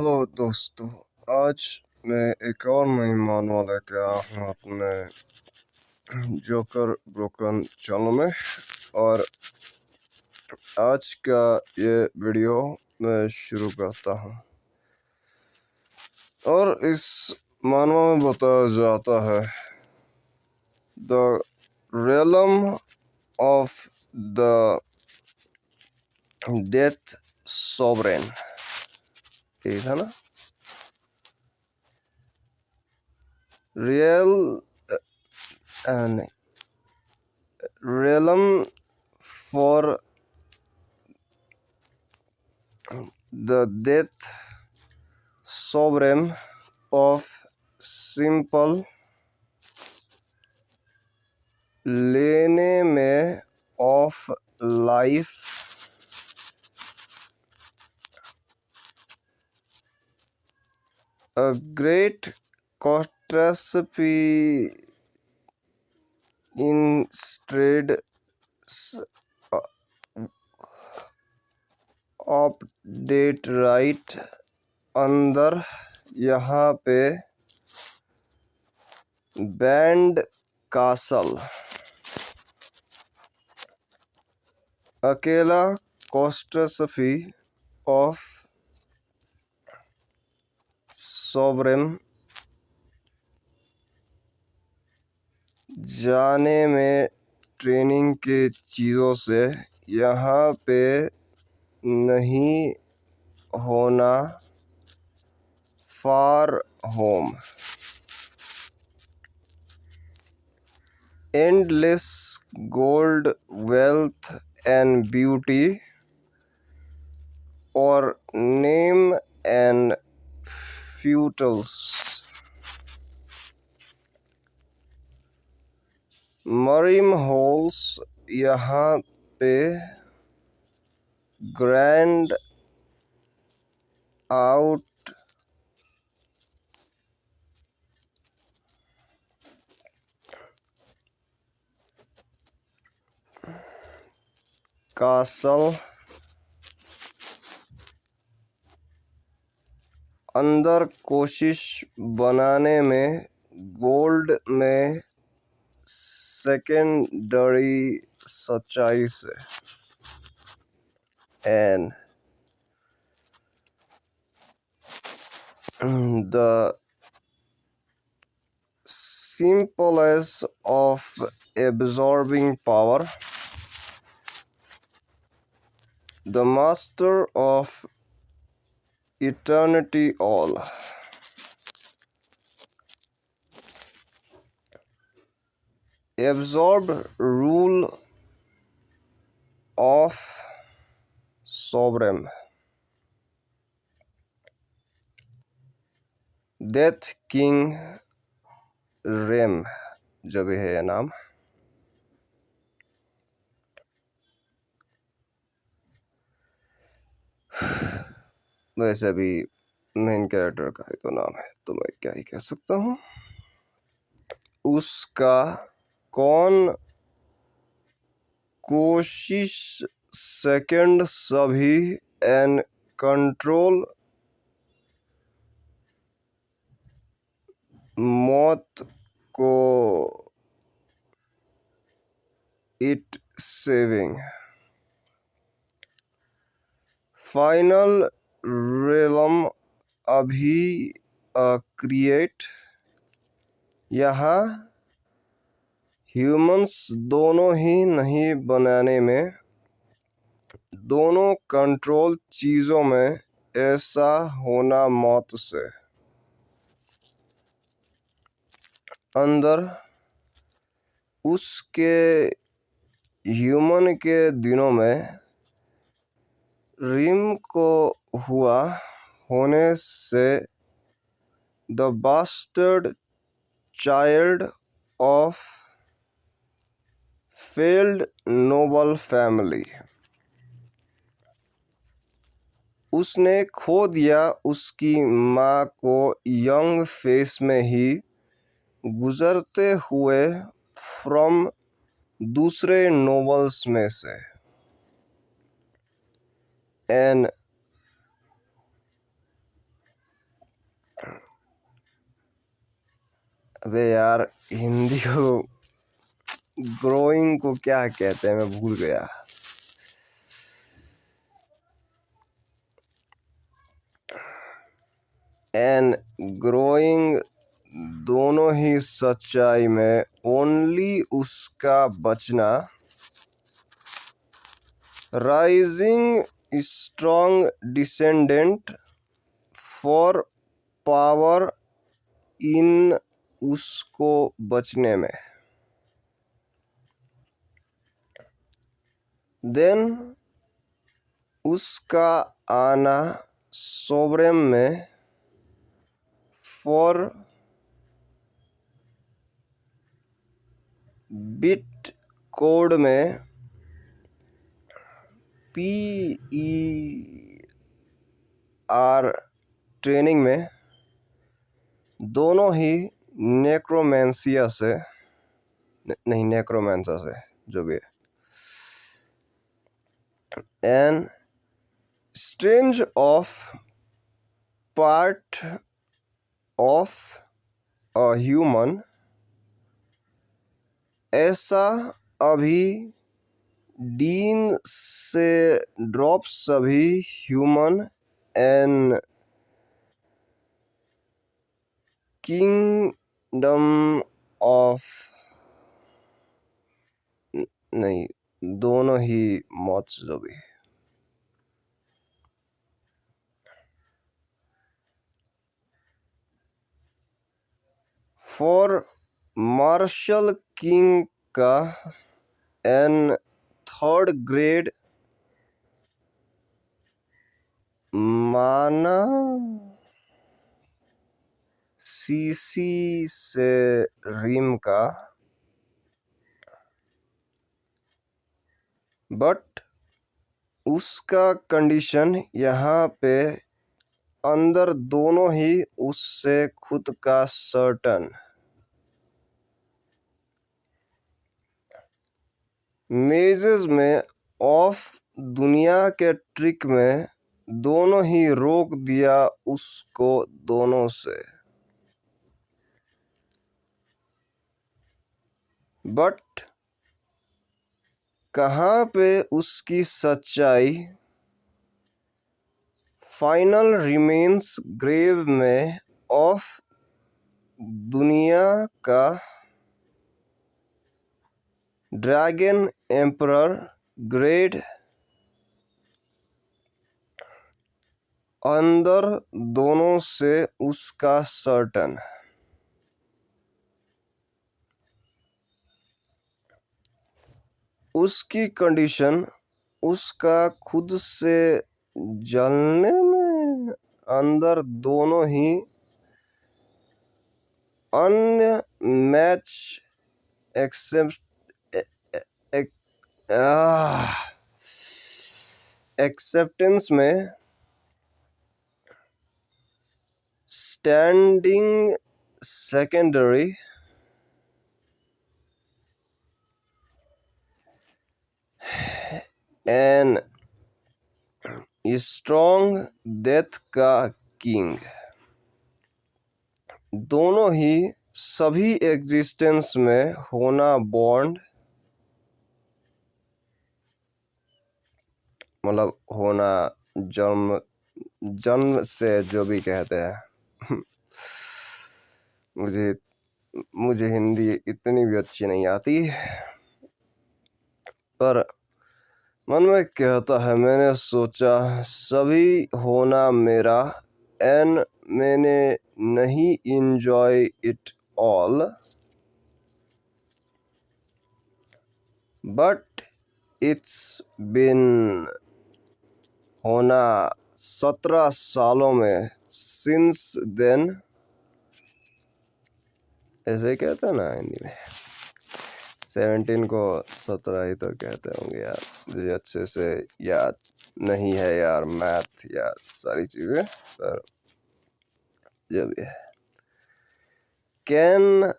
Hello दोस्तों। आज मैं एक और नई मानवा लेके आया हूँ अपने जोकर ब्रोकन चैनल में। और आज का ये वीडियो मैं शुरू करता हूँ। और इस मानवा में बताया जाता है the realm of the death sovereign, ठीक है ना। Real realm for the death sovereign of simple लेने में of life a great catastrophe instead update right अंदर यहाँ पे बैंड कासल अकेला कॉस्ट्रसफी ऑफ सोवरेन जाने में ट्रेनिंग के चीज़ों से यहाँ पे नहीं होना far home endless gold wealth and beauty और नेम एंड फ्यूटल्स मरीम होल्स यहाँ पे ग्रैंड आउट कासल अंदर कोशिश बनाने में गोल्ड में सेकेंडरी सच्चाई से and the simplest of absorbing power, the master of eternity all, absorbed rule of sovereign, death king रेम, जो भी है ये नाम। वैसे भी मेन कैरेक्टर का ही तो नाम है, तो मैं क्या ही कह सकता हूँ। उसका कौन कोशिश सेकंड सभी एंड कंट्रोल मौत को इट सेविंग फाइनल रेलम अभी क्रिएट यहाँ ह्यूमंस दोनों ही नहीं बनाने में, दोनों कंट्रोल चीज़ों में ऐसा होना मौत से अंदर उसके ह्यूमन के दिनों में रिम को हुआ होने से the bastard child of failed noble family, उसने खो दिया उसकी माँ को यंग फेस में ही गुजरते हुए फ्रॉम दूसरे नोवेल्स में से एंड अबे यार हिंदी को ग्रोइंग को क्या कहते हैं, मैं भूल गया। एंड ग्रोइंग दोनों ही सच्चाई में ओनली उसका बचना। Rising strong descendant for power in उसको बचने में। देन उसका आना सोब्रेम में फॉर बिट कोड में PER ट्रेनिंग में दोनों ही नेक्रोमेंसिया से नहीं नेक्रोमेंसा से जो भी है। An strange of part of a human, ऐसा अभी डीन से ड्रॉप सभी ह्यूमन एंड किंगडम ऑफ नहीं दोनों ही मौत जो भी। फॉर मार्शल किंग का एन थर्ड ग्रेड माना सीसी से रिम का, बट उसका कंडीशन यहाँ पे अंदर दोनों ही उससे खुद का सर्टन। मेजेस में ऑफ दुनिया के ट्रिक में दोनों ही रोक दिया उसको दोनों से। बट कहाँ पे उसकी सच्चाई फाइनल रिमेन्स ग्रेव में ऑफ दुनिया का ड्रैगन एम्परर ग्रेड अंदर दोनों से उसका सर्टन। उसकी कंडीशन उसका खुद से जलने में अंदर दोनों ही अन्य मैच एक्सेप्टेंस में standing secondary and strong death का किंग, दोनों ही सभी एग्जिस्टेंस में होना बॉन्ड, मतलब होना जन्म से जो भी कहते हैं। मुझे हिंदी इतनी भी अच्छी नहीं आती, पर मन में कहता है मैंने सोचा सभी होना मेरा एंड मैंने नहीं enjoy it all, but it's been होना 17 सालों में सिंस देन। ऐसे कहते हैं ना हिंदी में, 17 को 17 ही तो कहते होंगे यार, मुझे अच्छे से याद नहीं है यार, मैथ यार सारी चीज़ें, पर जो भी है। Can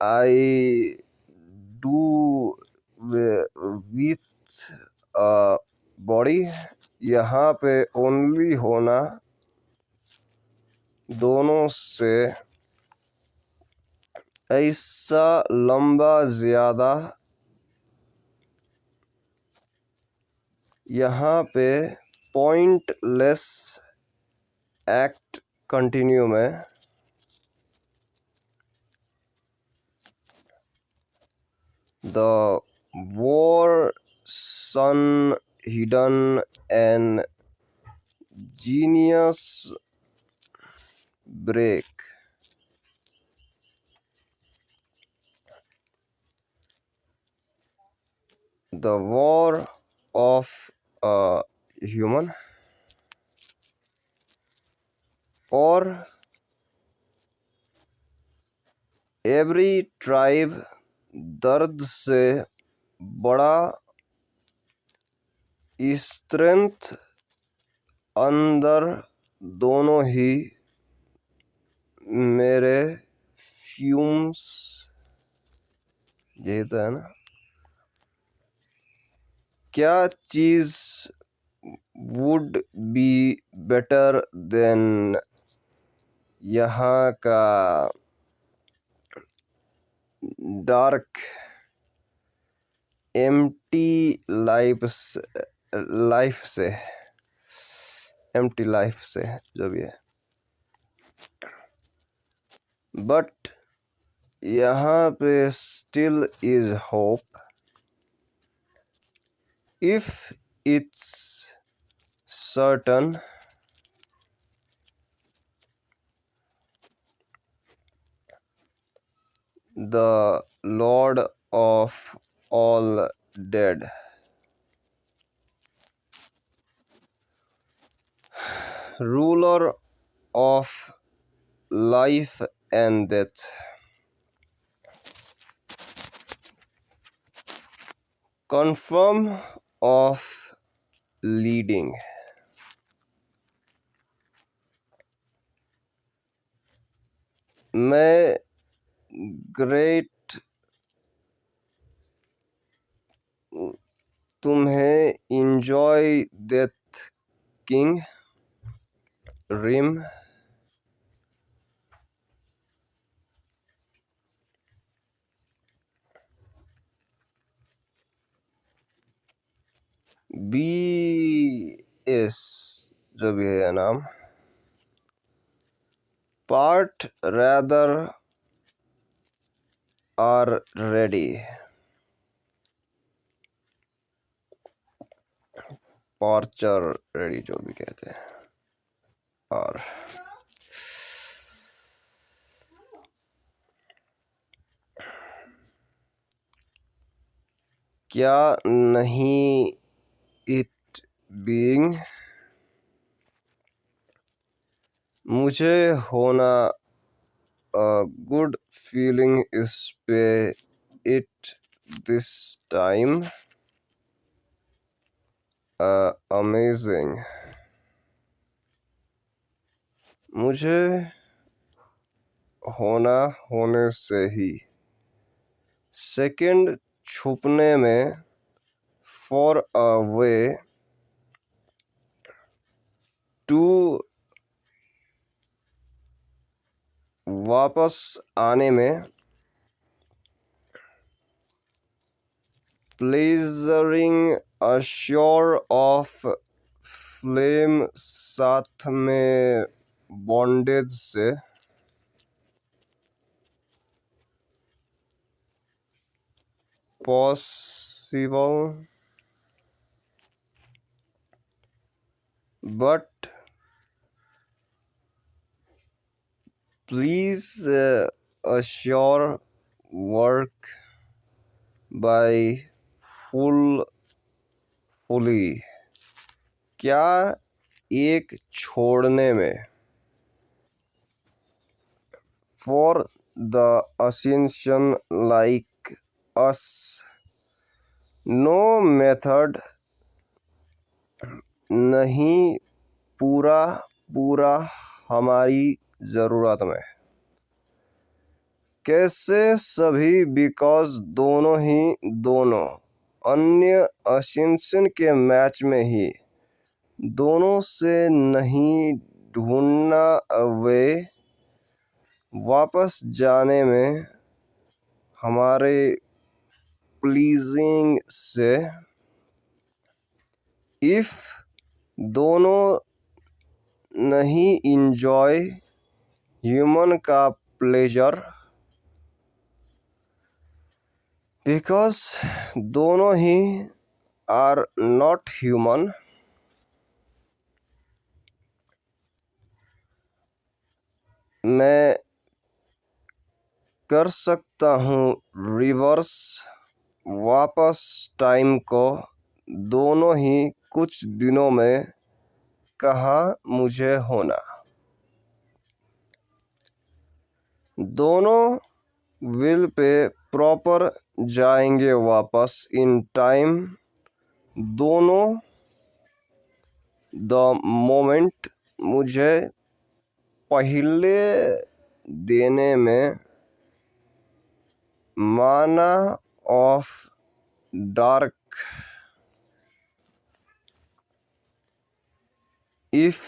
I do with a body, यहाँ पे ओनली होना दोनों से ऐसा लंबा ज़्यादा यहाँ पे पॉइंटलेस एक्ट कंटिन्यू में the war son hidden an genius break the war of a human और एवरी ट्राइब दर्द से बड़ा स्ट्रेंथ अंदर दोनों ही मेरे फ्यूम्स, यही तो है ना। क्या चीज़ वुड बी बेटर देन यहाँ का डार्क एम्प्टी लाइफ से जो भी है। बट यहाँ पे still is hope if it's certain the Lord of all dead, ruler of life and death, confirm of leading, मैं ग्रेट तुम्हें इंजॉय डेथ किंग रिम बी एस जो भी है नाम पार्ट रैदर आर रेडी पार्चर रेडी जो भी कहते हैं। और क्या नहीं इट बीइंग मुझे होना गुड फीलिंग इस पे इट दिस टाइम अमेजिंग मुझे होना होने से ही सेकंड छुपने में फॉर अ वे टू वापस आने में प्लेजरिंग अश्योर ऑफ फ्लेम साथ में बॉन्डेज से possible but please assure work by fully क्या एक छोड़ने में for the ascension like us no method नहीं पूरा हमारी ज़रूरत में कैसे सभी बिकॉज दोनों अन्य असेंशन के मैच में ही दोनों से नहीं ढूंढना वे वापस जाने में हमारे प्लीजिंग से इफ दोनों नहीं इंजॉय ह्यूमन का प्लेजर बिकॉज दोनों ही आर नॉट ह्यूमन, मैं कर सकता हूँ रिवर्स वापस टाइम को, दोनों ही कुछ दिनों में कहा मुझे होना। दोनों विल पे प्रॉपर जाएंगे वापस इन टाइम, दोनों द मोमेंट मुझे पहले देने में माना ऑफ डार्क। इफ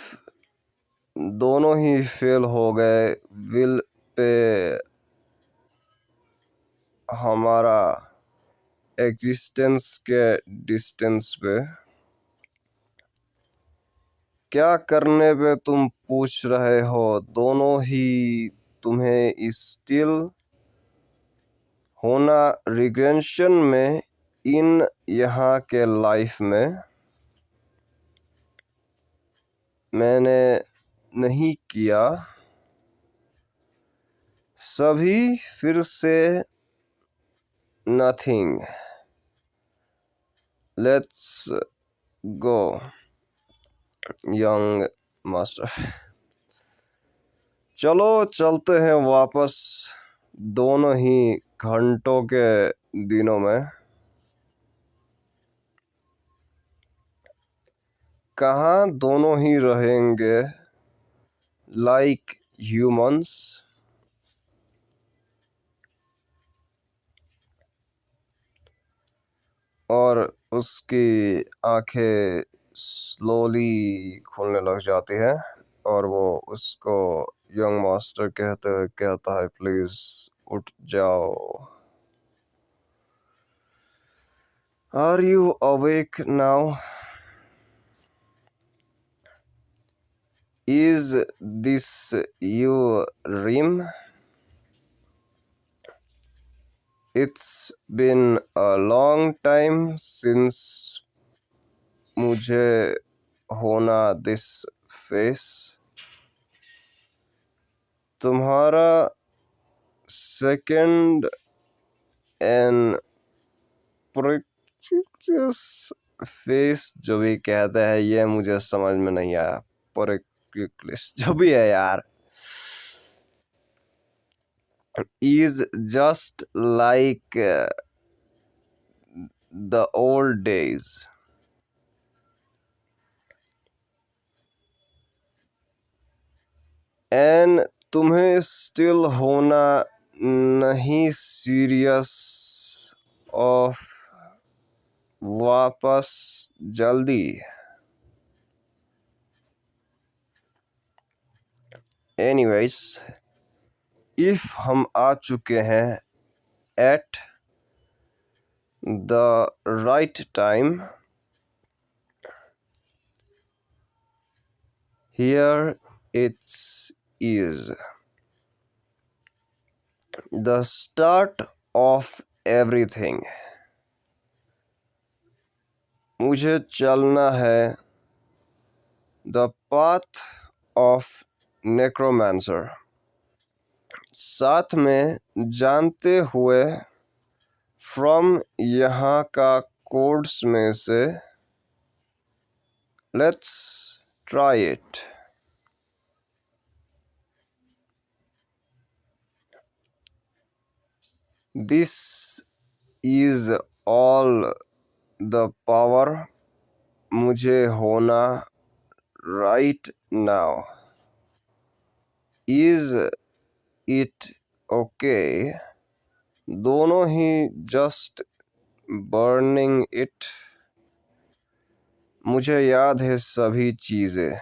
दोनों ही फेल हो गए विल पे हमारा एग्जिस्टेंस के डिस्टेंस पे, क्या करने पे तुम पूछ रहे हो, दोनों ही तुम्हें स्टिल होना रिग्रेशन में इन यहाँ के लाइफ में। मैंने नहीं किया सभी फिर से nothing, let's go young master. चलो चलते हैं वापस दोनों ही घंटों के दिनों में। कहाँ दोनों ही रहेंगे लाइक ह्यूमंस, और उसकी आंखें स्लोली खुलने लग जाती हैं और वो उसको यंग मास्टर कहता है प्लीज उठ जाओ। Are you awake now? Is this your dream? It's been a long time since मुझे होना दिस फेस। तुम्हारा सेकंड एंड प्रेक्टिस फेस जो भी कहते हैं ये मुझे समझ में नहीं आया, प्रेक्टिस जो भी है यार, is just like the old days. And तुम्हें स्टिल होना नहीं सीरियस ऑफ वापस जल्दी। एनीवेज, इफ हम आ चुके हैं at the right time, here it is the start of everything. मुझे चलना है the path of necromancer, साथ में जानते हुए फ्रॉम यहाँ का कोड्स में से let's try it. This is all the power मुझे होना right now. Is it okay? दोनों ही जस्ट बर्निंग इट, मुझे याद है सभी चीजें।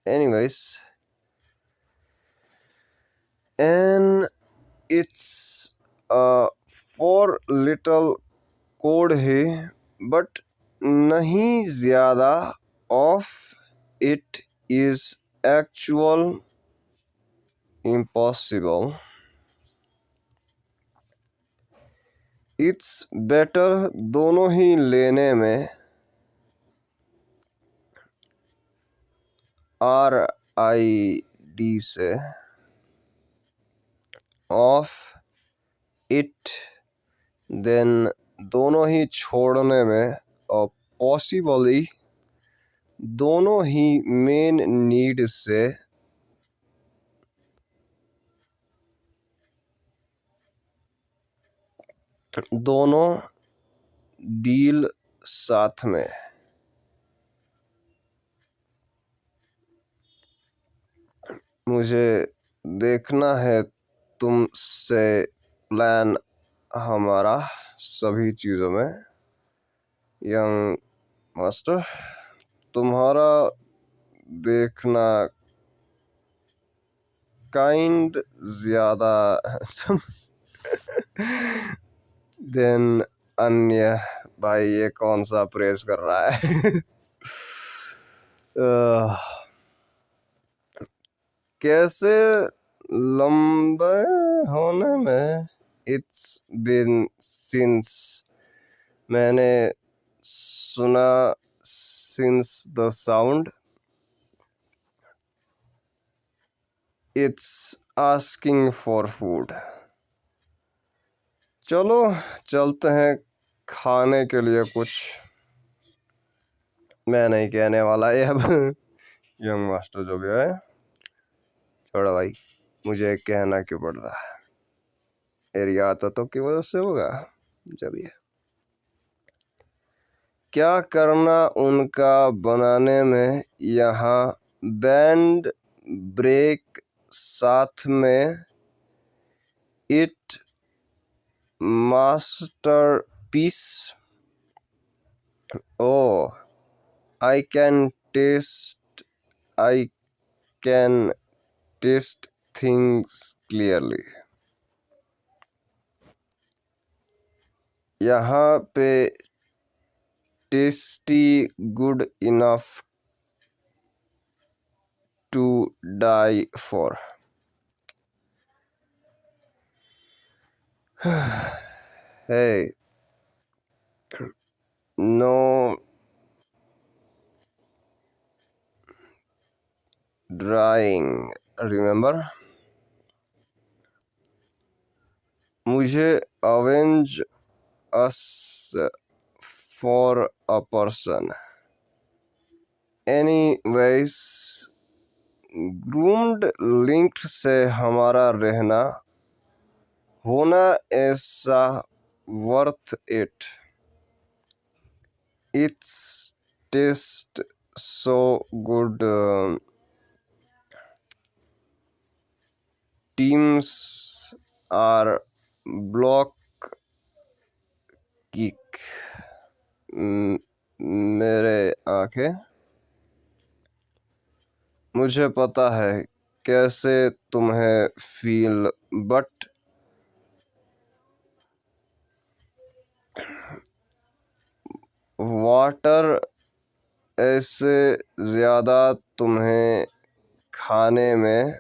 Anyways, an it's for little code है बट नहीं ज़्यादा of it is actual impossible. It's better दोनों ही लेने में RID से ऑफ इट देन दोनों ही छोड़ने में और पॉसिबली दोनों ही मेन नीड से दोनों डील साथ में। मुझे देखना है तुमसे प्लान हमारा सभी चीज़ों में। यंग मास्टर, तुम्हारा देखना काइंड ज़्यादा देन अन्य। भाई ये कौन सा प्रेस कर रहा है? कैसे लंबे होने में इट्स बिन सिंस मैंने सुना since the sound it's asking for food. चलो चलते हैं खाने के लिए कुछ। मैं नहीं कहने वाला ये अब। यंग मास्टर जो भी है, छोड़ो भाई, मुझे कहना क्यों पड़ रहा है? एरिया तो की वजह से होगा जब ये क्या करना उनका बनाने में यहाँ बैंड ब्रेक साथ में it masterpiece. Oh I can taste things clearly. यहाँ पे tasty good enough to die for. Hey, no drying, remember? मुझे avenge us for a person. Anyways, groomed linked से हमारा रहना होना ऐसा worth it. It's taste so good. Teams are block kick. मेरे आंखें, मुझे पता है कैसे तुम्हें फील बट वाटर ऐसे ज़्यादा तुम्हें खाने में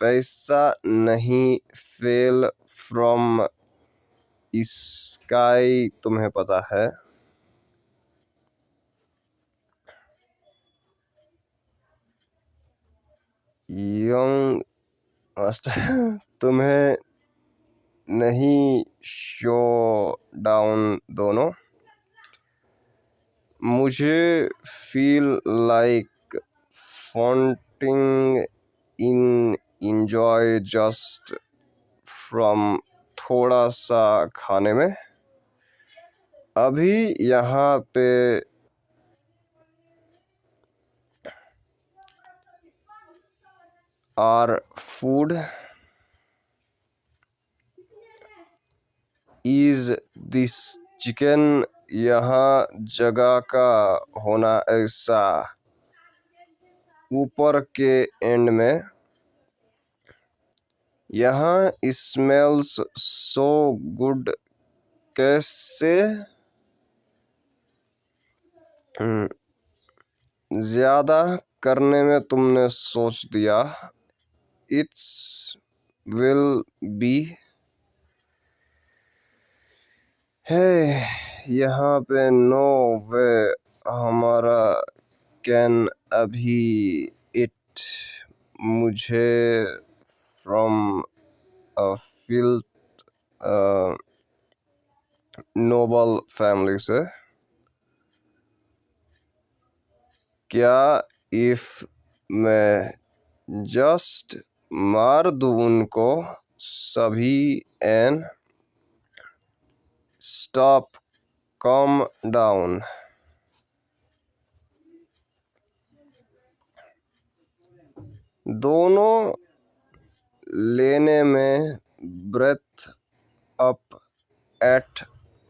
पैसा नहीं फेल फ्रॉम स्काई, तुम्हें पता है। यंग मास्टर तुम्हें नहीं शो डाउन दोनों। मुझे फील लाइक फॉन्टिंग इन इंजॉय जस्ट फ्रॉम थोड़ा सा खाने में। अभी यहाँ पे our food is this chicken, यहाँ जगह का होना ऐसा ऊपर के एंड में यहाँ स्मेल्स सो गुड। कैसे ज्यादा करने में तुमने सोच दिया। इट्स विल बी है यहाँ पे नो वे हमारा कैन अभी इट मुझे from a filth Nobel family से। क्या इफ मैं जस्ट मार दूं उनको सभी एंड स्टॉप कम डाउन। दोनों लेने में ब्रेथ अप एट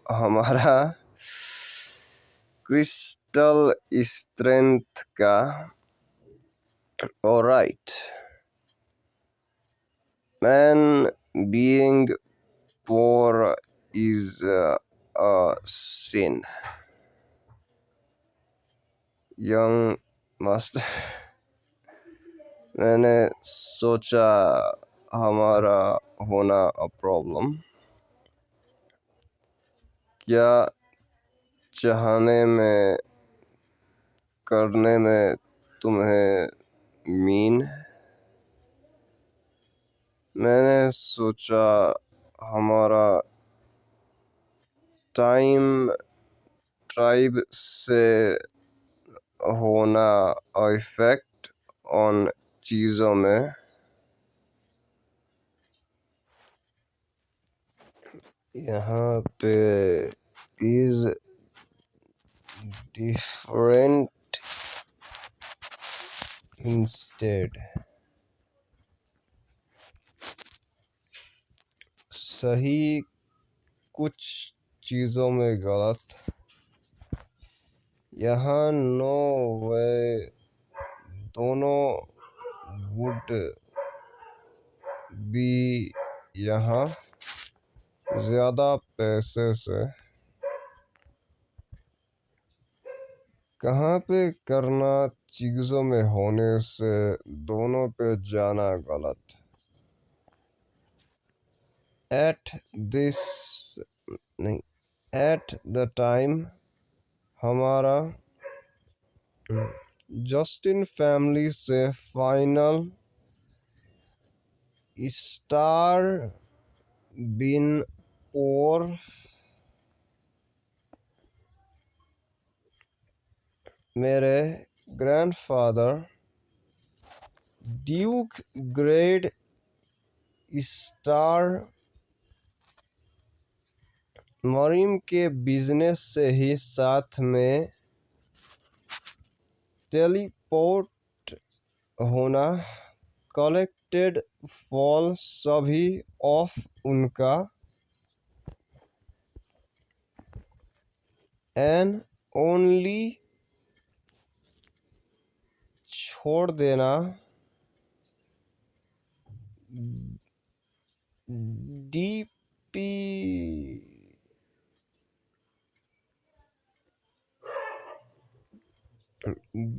हमारा क्रिस्टल स्ट्रेंथ का। Alright man being poor is a sin. Young master मैंने सोचा हमारा होना अ प्रॉब्लम। क्या चाहने में करने में तुम्हें मीन। मैंने सोचा हमारा टाइम ट्राइब से होना इफेक्ट ऑन चीज़ों में। यहाँ पे इज डिफरेंट इंस्टेड। सही कुछ चीज़ों में गलत। यहाँ नो वे दोनों वुड बी यहाँ ज़्यादा पैसे से। कहाँ पे करना चीज़ों में होने से दोनों पे जाना गलत। एट दिस नहीं एट द टाइम हमारा जस्टिन फैमिली से फाइनल स्टार बिन और मेरे grandfather Duke grade star Maryam के बिजनेस से ही साथ में टेलीपोर्ट होना कलेक्टेड फॉल सभी ऑफ उनका एंड ओनली छोड़ देना DP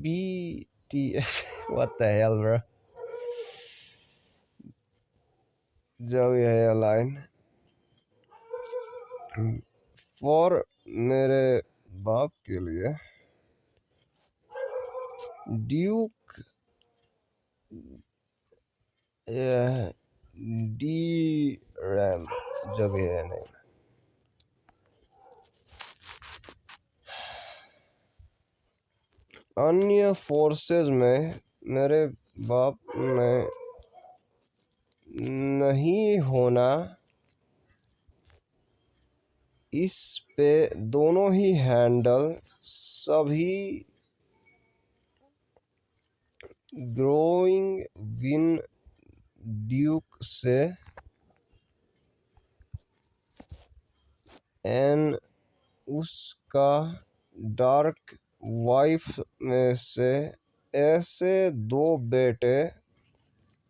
BTS what the hell bro। जब यह लाइन फॉर मेरे बाप के लिए ड्यूक डी रैम जब यह नहीं। अन्य फोर्सेस में मेरे बाप में नहीं होना इस पे दोनों ही हैंडल सभी ग्रोइंग विन ड्यूक से एन उसका डार्क वाइफ में से ऐसे दो बेटे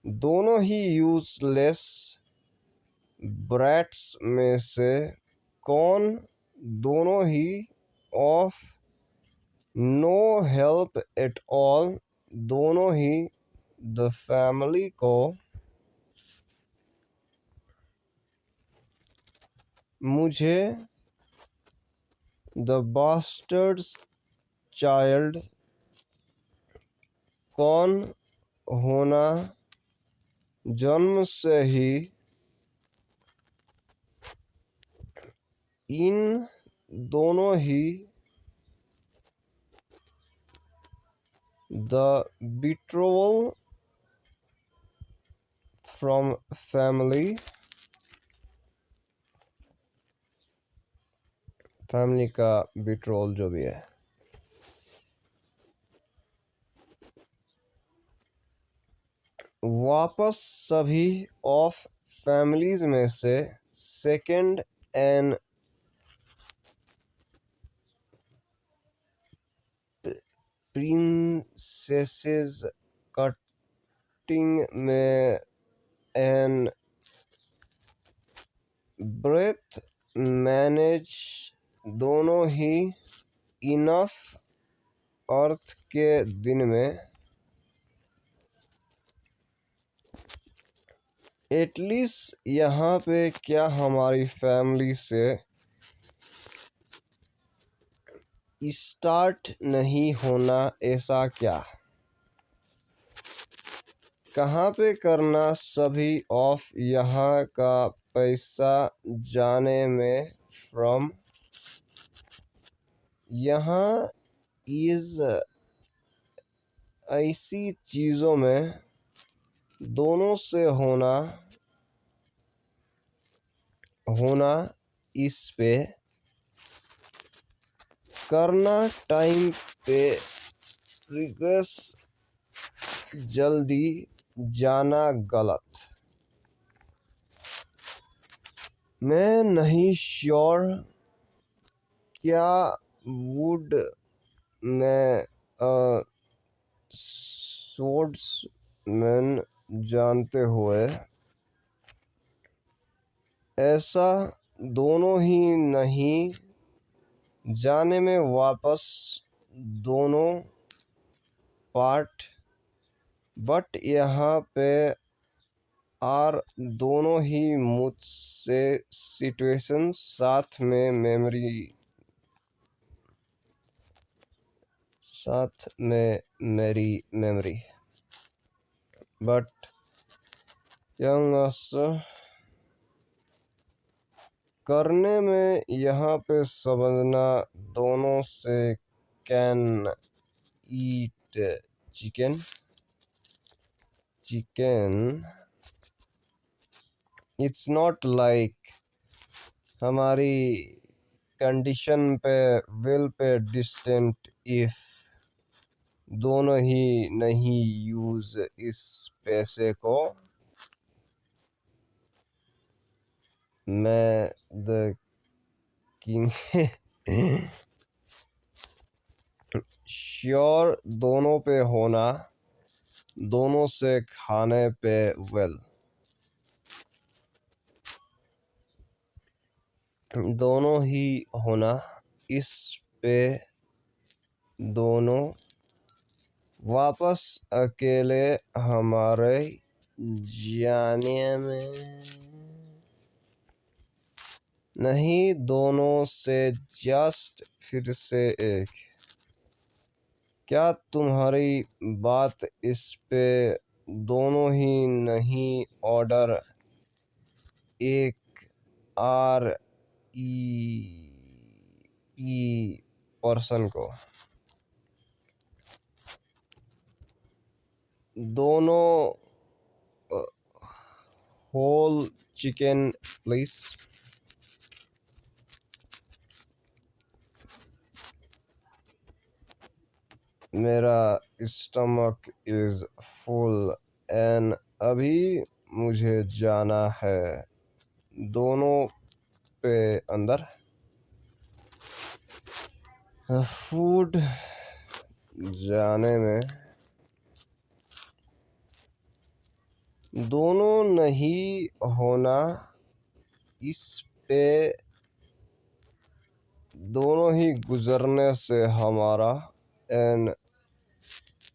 दोनों ही यूजलेस ब्रैट्स में से कौन दोनों ही of no help at all दोनों ही द फैमिली को मुझे द बास्टर्ड्स चाइल्ड कौन होना जन्म से ही इन दोनों ही द बिट्रोवल फ्रॉम फैमिली का बिट्रोल जो भी है वापस सभी ऑफ फैमिलीज में से सेकंड एंड प्रिंसेसेस कटिंग में एन ब्रेथ मैनेज दोनों ही इनफ अर्थ के दिन में एटलीस्ट यहाँ पे क्या हमारी फैमिली से स्टार्ट नहीं होना ऐसा क्या कहाँ पे करना सभी ऑफ यहाँ का पैसा जाने में फ्रॉम यहाँ इज ऐसी चीज़ों में दोनों से होना इस पे करना टाइम पे रिग्रेस जल्दी जाना गलत मैं नहीं श्योर क्या वुड मैं स्वर्ड्समैन जानते हुए ऐसा दोनों ही नहीं जाने में वापस दोनों पार्ट बट यहाँ पे आर दोनों ही मुझसे सिचुएशन साथ में मेरी मेमोरी बट यंगस्ट करने में यहाँ पे समझना दोनों से can eat chicken it's not like हमारी कंडीशन पे विल पे डिस्टेंट इफ दोनों ही नहीं यूज इस पैसे को मैं द किंग श्योर दोनों पे होना दोनों से खाने पे वेल दोनों ही होना इस पे दोनों वापस अकेले हमारे जाने में नहीं दोनों से जस्ट फिर से एक क्या तुम्हारी बात इस पे दोनों ही नहीं ऑर्डर एक आर ई पर्सन को दोनों होल चिकन प्लीज मेरा स्टमक इज फुल एंड अभी मुझे जाना है दोनों पे अंदर फूड जाने में दोनों नहीं होना इस पे दोनों ही गुजरने से हमारा एंड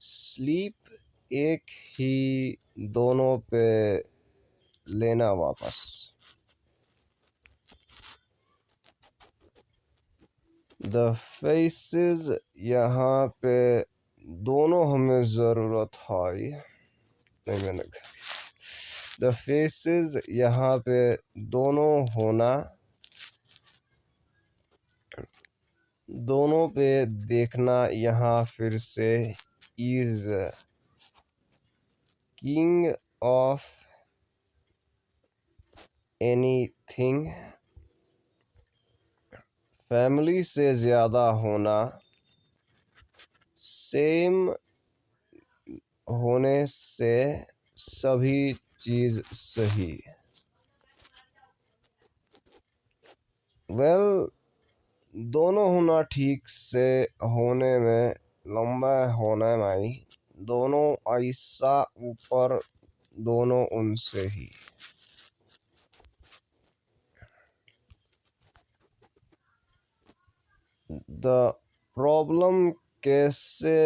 स्लीप एक ही दोनों पे लेना वापस। द फेसेस यहाँ पे दोनों हमें ज़रूरत है। नहीं मैंने द फेसेस यहाँ पे दोनों होना, दोनों पे देखना यहाँ फिर से is king of anything. Family से ज़्यादा होना, सेम होने से सभी चीज़ सही। वेल दोनों होना ठीक से होने में लंबा होने में दोनों ऐसा ऊपर दोनों उनसे ही। द प्रॉब्लम कैसे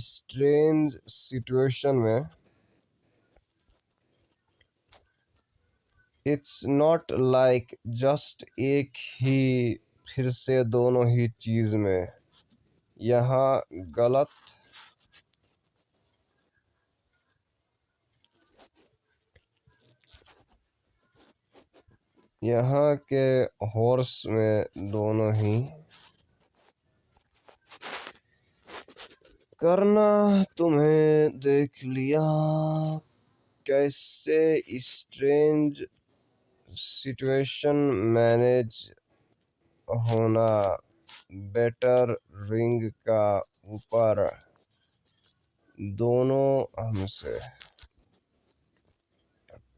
स्ट्रेंज सिचुएशन में, इट्स नॉट लाइक जस्ट एक ही फिर से दोनों ही चीज़ में। यहाँ गलत यहाँ के हॉर्स में दोनों ही करना तुम्हें देख लिया कैसे स्ट्रेंज सिचुएशन मैनेज होना बेटर रिंग का ऊपर दोनों हमसे।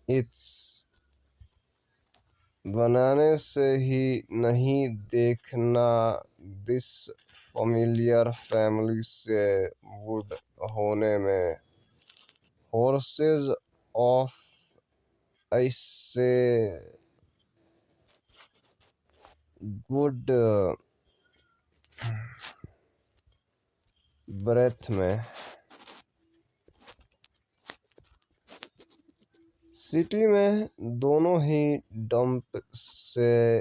इट्स बनाने से ही नहीं देखना दिस फैमिलियर फैमिली से वुड होने में हॉर्सेस ऑफ ऐसे गुड ब्रेथ में। सिटी में दोनों ही डंप से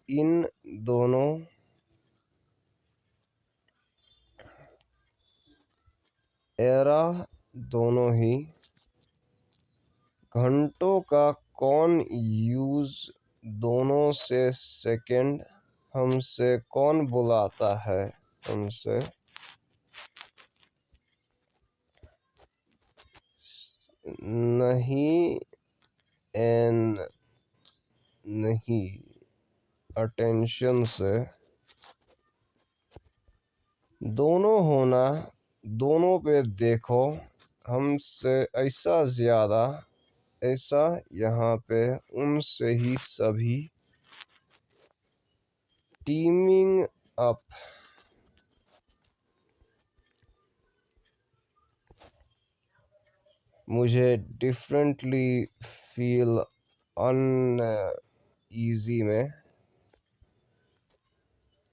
इन दोनों एरा दोनों ही घंटों का कौन यूज दोनों से सेकंड हमसे कौन बुलाता है हमसे नहीं एंड नहीं अटेंशन से दोनों होना दोनों पे देखो हमसे ऐसा ज़्यादा ऐसा यहाँ पे उनसे ही सभी टीमिंग अप। मुझे डिफरेंटली फील अनईजी में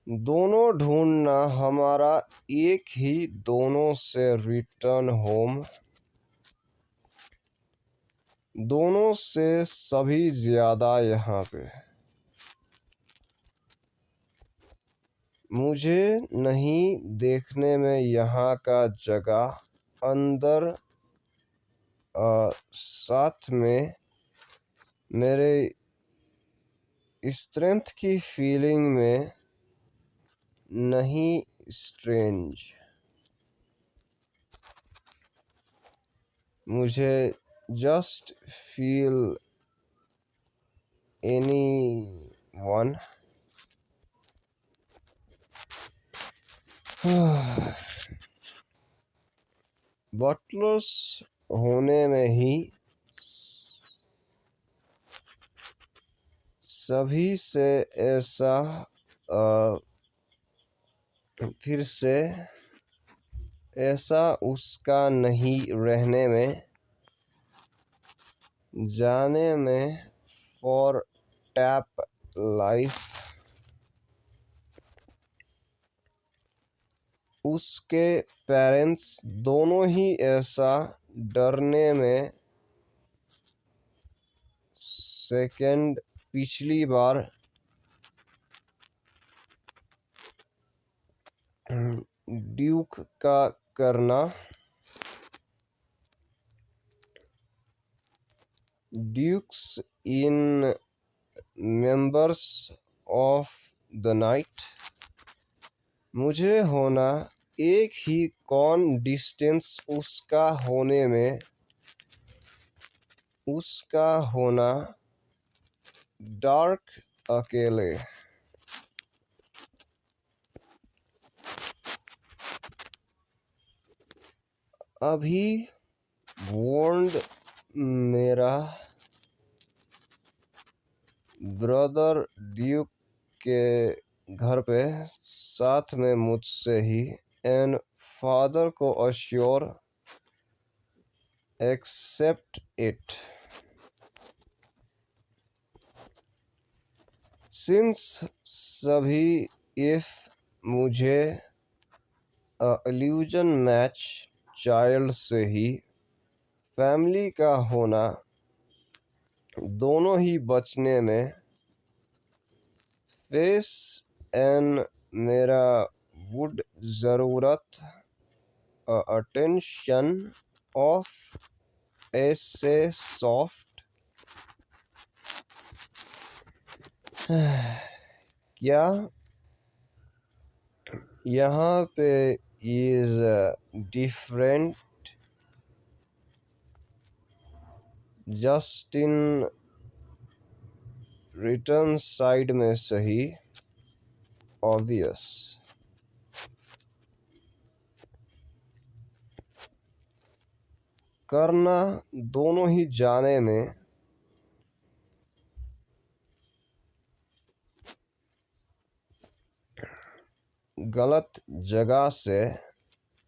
दोनों ढूंढना हमारा एक ही दोनों से रिटर्न होम दोनों से सभी ज़्यादा यहाँ पे। मुझे नहीं देखने में यहाँ का जगह अंदर साथ में मेरे स्ट्रेंथ की फीलिंग में नहीं स्ट्रेंज। मुझे just feel any one butlers होने में ही सभी से ऐसा फिर से ऐसा उसका नहीं रहने में जाने में फॉर टैप लाइफ। उसके पेरेंट्स दोनों ही ऐसा डरने में सेकंड पिछली बार ड्यूक का करना। Dukes in members of the knight. मुझे होना एक ही कौन डिस्टेंस उसका होने में। उसका होना डार्क अकेले। अभी वॉन्ड मेरा ब्रदर ड्यूक के घर पे साथ में मुझसे ही एंड फादर को अश्योर एक्सेप्ट इट सिंस सभी इफ मुझे इल्यूजन मैच चाइल्ड से ही फैमिली का होना दोनों ही बचने में फेस एंड मेरा वुड ज़रूरत अटेंशन ऑफ ऐसे सॉफ्ट। क्या यहाँ पे is different just in return side में सही ऑब्वियस। करना दोनों ही जाने में गलत जगह से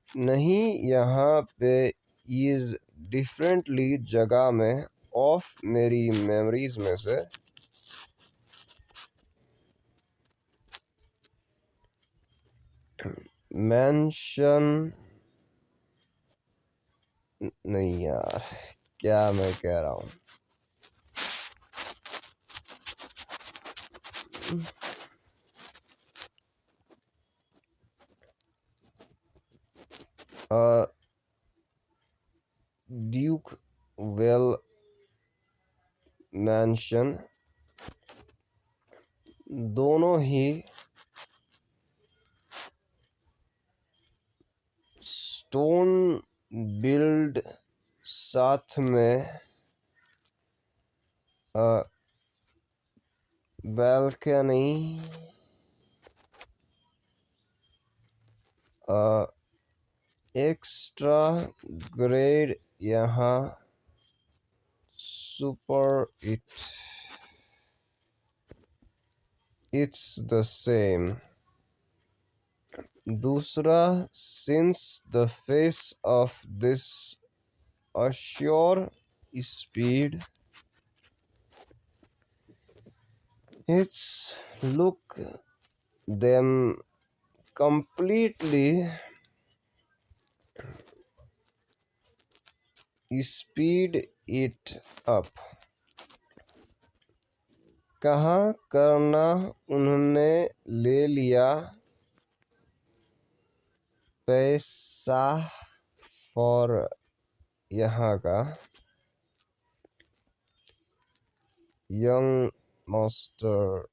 नहीं। यहाँ पे इज डिफरेंटली जगह में ऑफ मेरी मेमोरीज में से मेंशन नहीं यार, क्या मैं कह रहा हूँ। ड्यूक वेल मेंशन दोनों ही स्टोन बिल्ड साथ में बालकनी एक्स्ट्रा ग्रेड यहाँ सुपर इट्स द सेम। दूसरा since the face of this assure speed it's look them completely speed it up। कहाँ करना उन्होंने ले लिया पैसा फॉर यहाँ का यंग मास्टर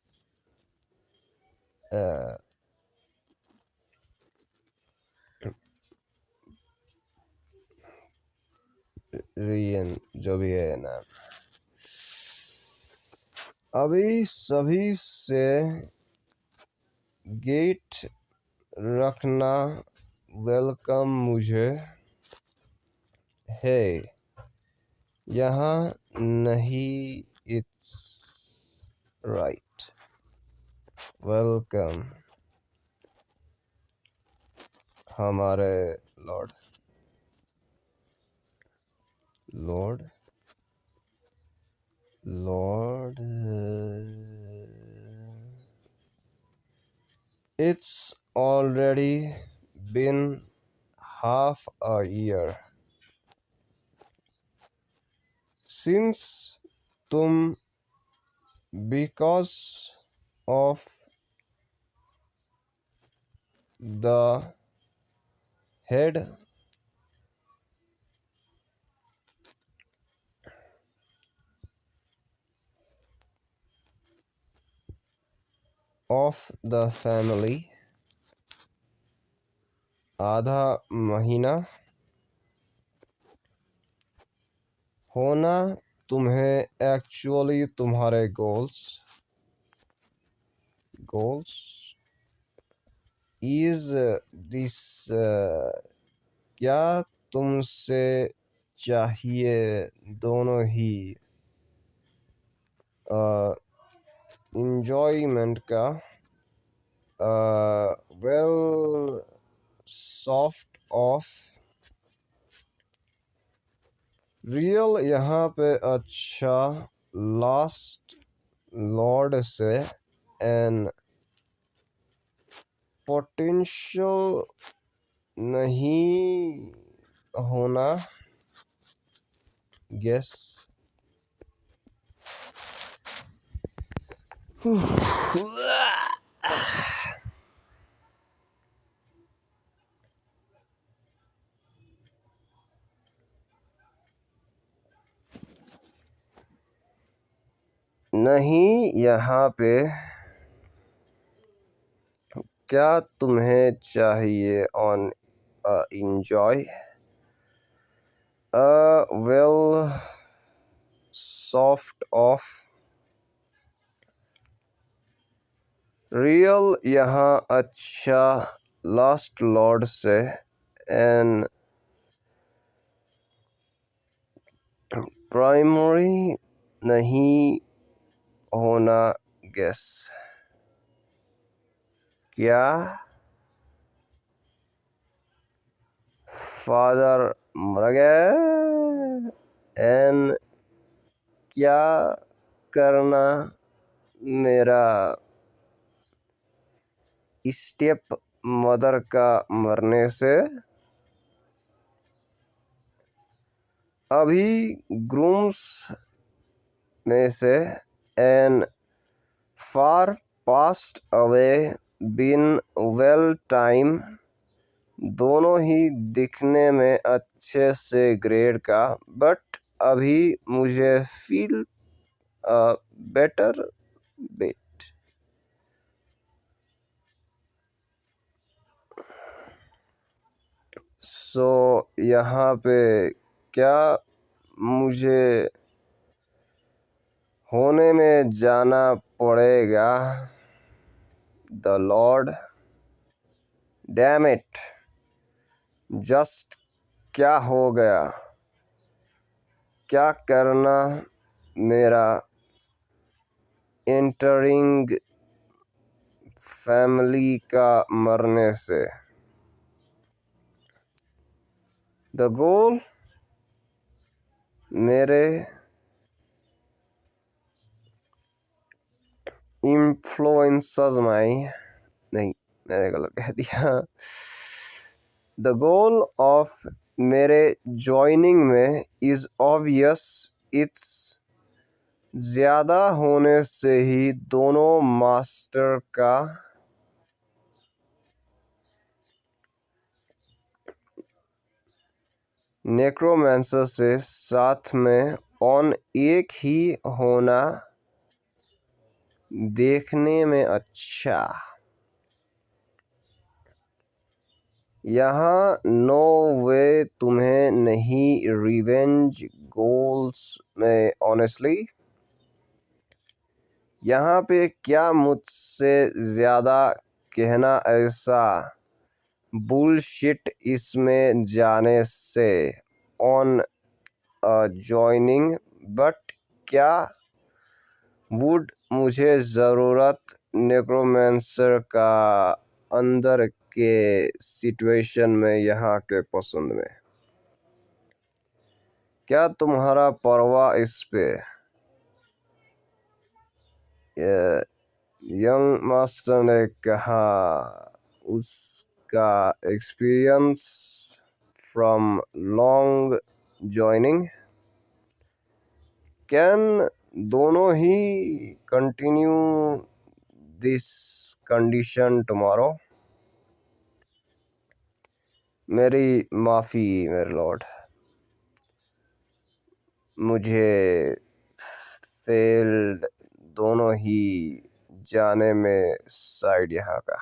रियन जो भी है ना। अभी सभी से गेट रखना वेलकम मुझे है यहाँ नहीं। इट्स राइट वेलकम हमारे Lord Lord, it's already been half a year since तुम because of the head of the family आधा महीना होना तुम्हें एक्चुअली तुम्हारे गोल्स इज दिस क्या तुमसे चाहिए दोनों ही इंजॉयमेंट का वेल सॉफ्ट ऑफ रियल यहाँ पे अच्छा लास्ट लॉर्ड से एन पोटेंशियल नहीं होना गेस नहीं यहाँ पे क्या तुम्हें चाहिए on enjoy well soft of real यहाँ अच्छा लास्ट लॉर्ड से एन प्राइमरी नहीं होना गेस क्या फादर मर गए एन क्या करना मेरा स्टेप मदर का मरने से अभी ग्रूम्स में से एन फार पास्ट अवे बिन वेल टाइम दोनों ही दिखने में अच्छे से ग्रेड का बट अभी मुझे फील बेटर बिट सो यहाँ पे क्या मुझे होने में जाना पड़ेगा the Lord damn it just क्या हो गया क्या करना मेरा एंटरिंग फैमिली का मरने से द गोल मेरे इन्फ्लुएंसर्स माई नहीं मैंने गलत कह दिया द गोल ऑफ मेरे जॉइनिंग में इज़ ऑब्वियस इट्स ज़्यादा होने से ही दोनों मास्टर का नेक्रोमेंसर से साथ में ऑन एक ही होना देखने में अच्छा यहाँ नो वे तुम्हें नहीं रिवेंज गोल्स में ऑनेस्टली यहाँ पे क्या मुझसे ज़्यादा कहना ऐसा बुलशिट इसमें जाने से ऑन जॉइनिंग बट क्या वुड मुझे ज़रूरत नेक्रोमेंसर का अंदर के सिचुएशन में यहाँ के पसंद में क्या तुम्हारा परवाह इस पे यंग मास्टर ने कहा, उसका experience from long joining. Can दोनों ही कंटिन्यू दिस कंडीशन टुमारो? मेरी माफ़ी मेरे लॉर्ड, मुझे फेल्ड दोनों ही जाने में साइड यहाँ का।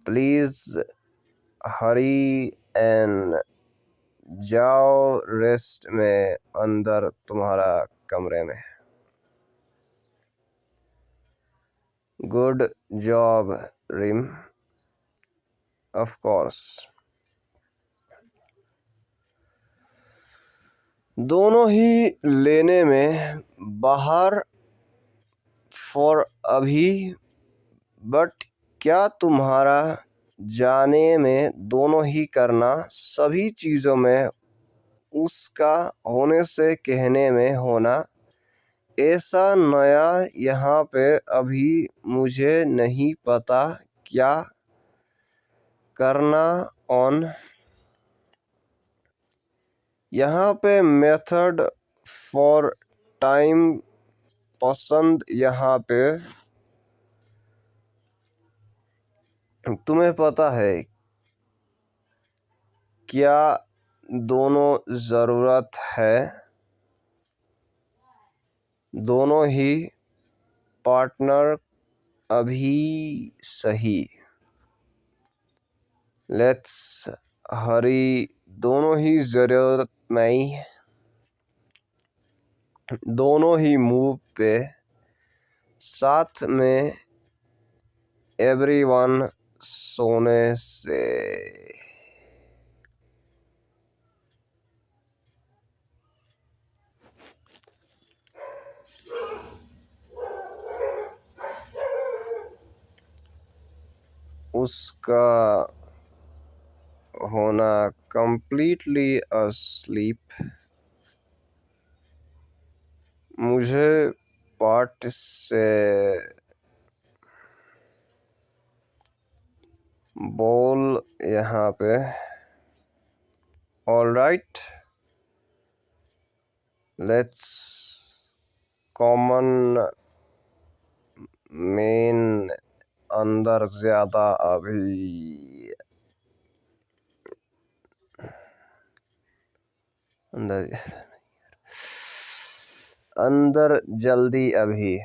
प्लीज़ हरी एंड जाओ रेस्ट में अंदर तुम्हारा कमरे में। Good job Rim. Of course. दोनों ही लेने में बाहर फॉर अभी, बट क्या तुम्हारा जाने में दोनों ही करना सभी चीज़ों में उसका होने से कहने में होना, ऐसा नया यहाँ पे अभी मुझे नहीं पता क्या करना ऑन। यहाँ पे मेथड फॉर टाइम पसंद। यहाँ पे तुम्हें पता है क्या दोनों ज़रूरत है, दोनों ही पार्टनर अभी सही। लेट्स हरी। दोनों ही ज़रूरत नहीं, दोनों ही मूव पे साथ में एवरीवन सोने से। उसका होना completely asleep। मुझे पार्ट से बोल यहाँ पे। All right, let's common man अंदर ज़्यादा अभी अंदर जल्दी अभी।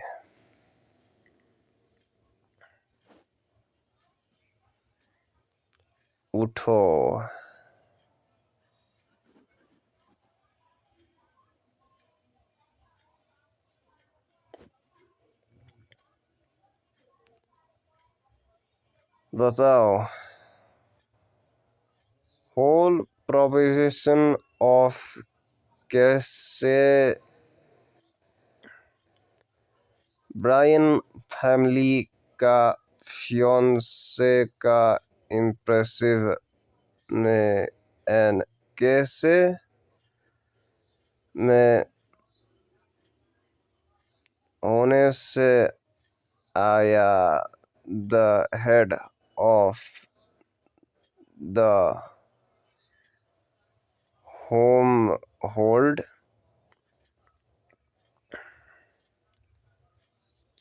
उठो। बताओ। होल प्रोपोजिशन ऑफ कैसे ब्रायन फैमिली का फियोंसे का इम्प्रेसिव में एंड कैसे में होने से आया the head of the home hold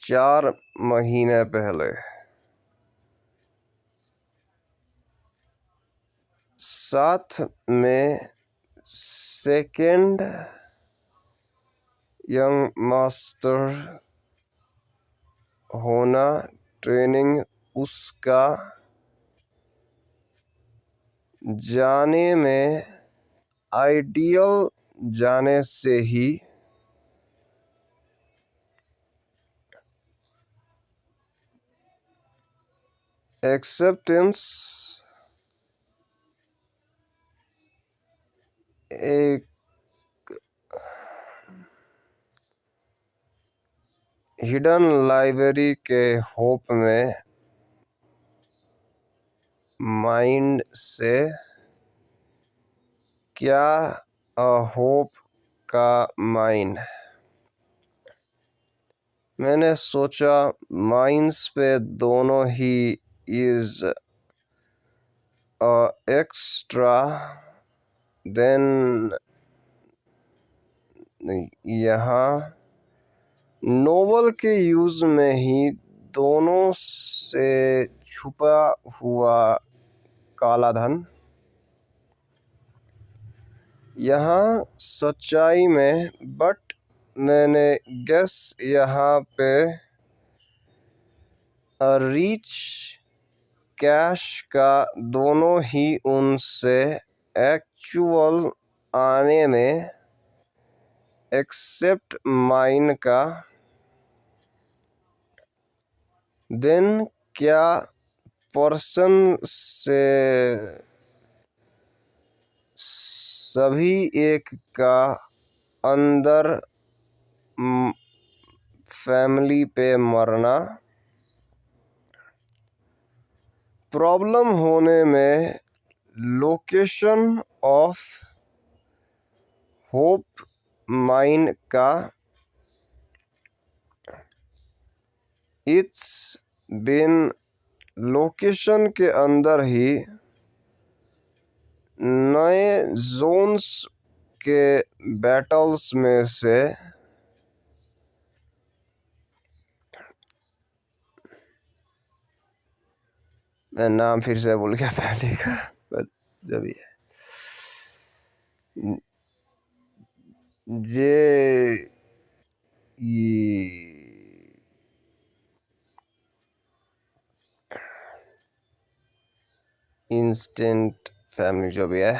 4 महीने पहले। साथ में सेकेंड यंग मास्टर होना, ट्रेनिंग उसका जाने में आइडियल जाने से ही एक्सेप्टेंस एक हिडन लाइब्रेरी के होप में माइंड से क्या होप का माइंड मैंने सोचा माइंस पे दोनों ही इज एक्स्ट्रा देन यहाँ नोबल के यूज में ही दोनों से छुपा हुआ काला धन। यहाँ सच्चाई में बट मैंने गेस यहाँ पे रिच कैश का दोनों ही उनसे एक्चुअल आने में एक्सेप्ट माइन का। देन क्या पर्सन से सभी एक का अंदर फैमिली पे मरना प्रॉब्लम होने में लोकेशन ऑफ होप माइन का। इट्स बिन लोकेशन के अंदर ही नए जोन्स के बैटल्स में से मैं नाम फिर से भूल गया पहले का, पर जब भी है जे इंस्टेंट फैमिली जो भी है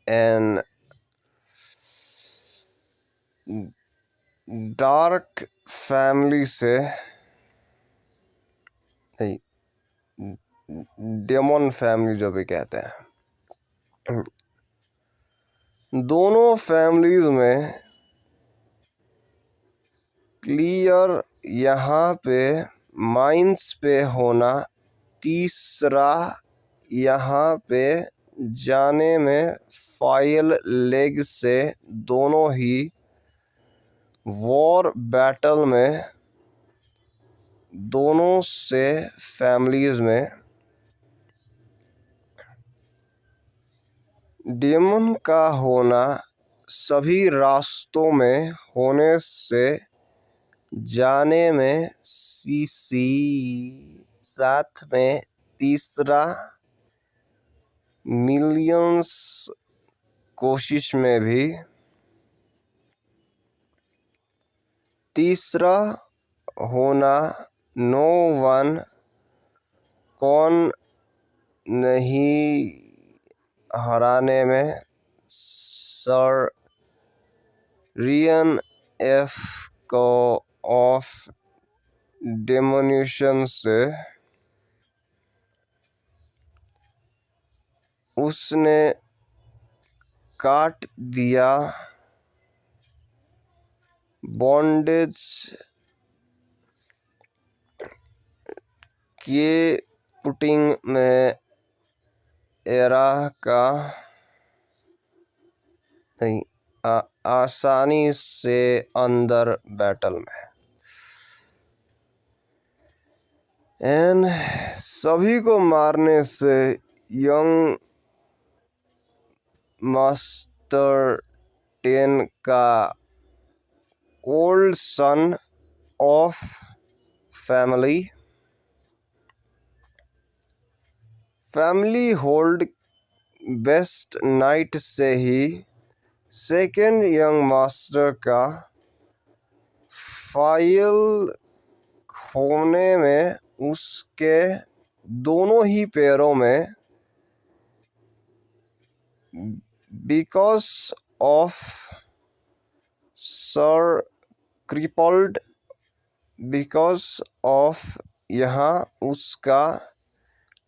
एंड डार्क फैमिली से नहीं डेमन फैमिली जो भी कहते हैं, दोनों फैमिलीज में क्लियर यहाँ पे माइंस पे होना। तीसरा यहाँ पे जाने में फाइल लेग से दोनों ही वॉर बैटल में दोनों से फैमिलीज में डेमन का होना सभी रास्तों में होने से जाने में सीसी साथ में तीसरा मिलियंस कोशिश में भी तीसरा होना नो वन कौन नहीं हराने में सर रियन एफ को ऑफ डेमोनिशन से उसने काट दिया बॉन्डेज के पुटिंग में एरा का नहीं आसानी से अंदर बैटल में एंड सभी को मारने से यंग मास्टर 10 का old son of family hold best night से ही सेकेंड यंग मास्टर का फाइल खोने में उसके दोनों ही पैरों में because of sir crippled because of यहाँ उसका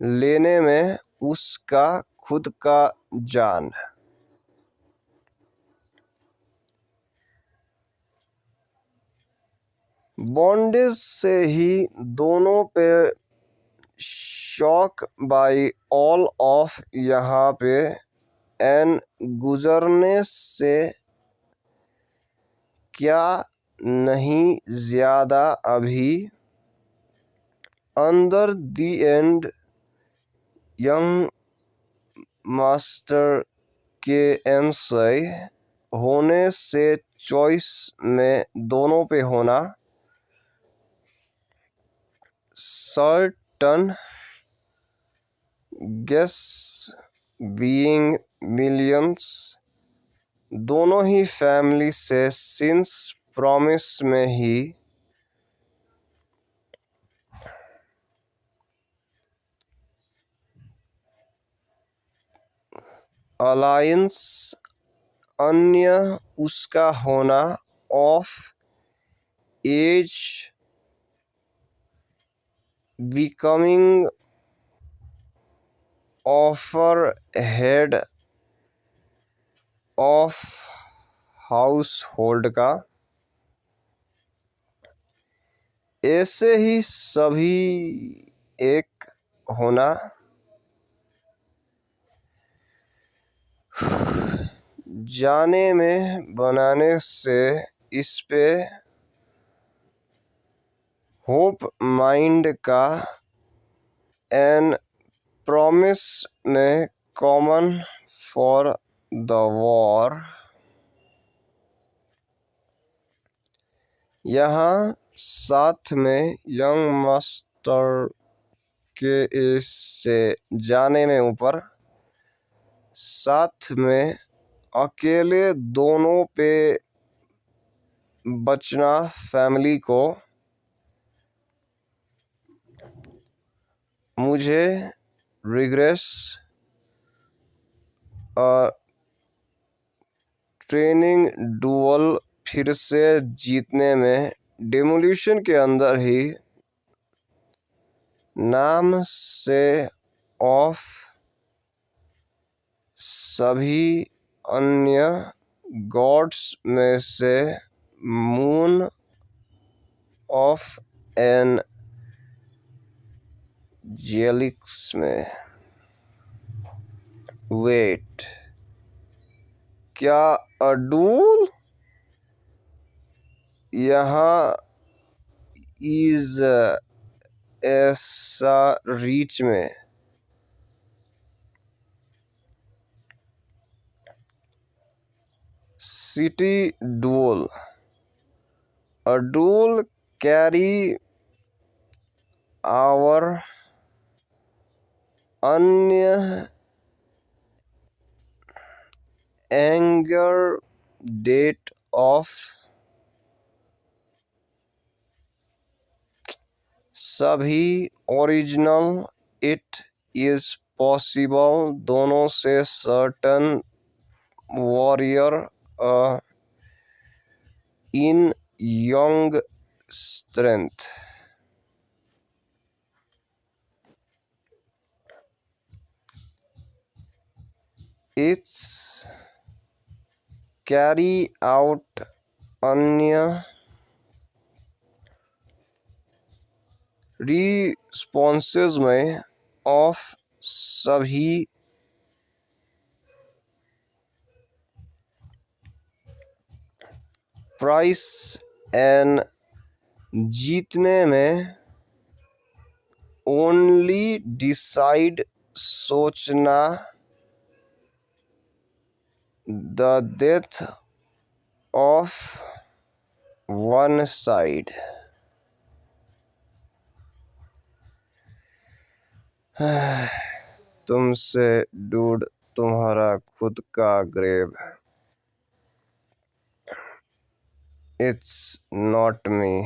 लेने में उसका खुद का जान। बॉन्डेज से ही दोनों पे शॉक बाई ऑल ऑफ यहाँ पे एन गुजरने से क्या नहीं ज़्यादा अभी। अंदर दी एंड यंग मास्टर के एंसई होने से चॉइस में दोनों पे होना। सर्टन गेस बीइंग मिलियंस दोनों ही फैमिली से सिंस प्रॉमिस में ही। अलायंस अन्य उसका होना। Of age becoming offer head of household का। ऐसे ही सभी एक होना। जाने में बनाने से इस पे होप माइंड का। एन प्रॉमिस में कॉमन फॉर द वॉर। यहाँ साथ में यंग मास्टर के इस से जाने में ऊपर। साथ में अकेले दोनों पे बचना फैमिली को। मुझे रिग्रेस ट्रेनिंग डुअल फिर से जीतने में। डेमोलिशन के अंदर ही नाम से ऑफ सभी अन्य गॉड्स में से मून ऑफ एन जेलिक्स में। वेट, क्या अडूल यहाँ इज ऐसा रीच में। सिटी डुअल अडूल कैरी आवर अन्य एंगर डेट ऑफ सभी ओरिजिनल। इट इज पॉसिबल दोनों से certain warrior in young strength. It's carry out अन्य रिस्पॉन्सेज में ऑफ सभी प्राइस एंड जीतने में। ओनली डिसाइड सोचना। The death of one side. तुमसे डूड तुम्हारा खुद का ग्रेव। इट्स नॉट मी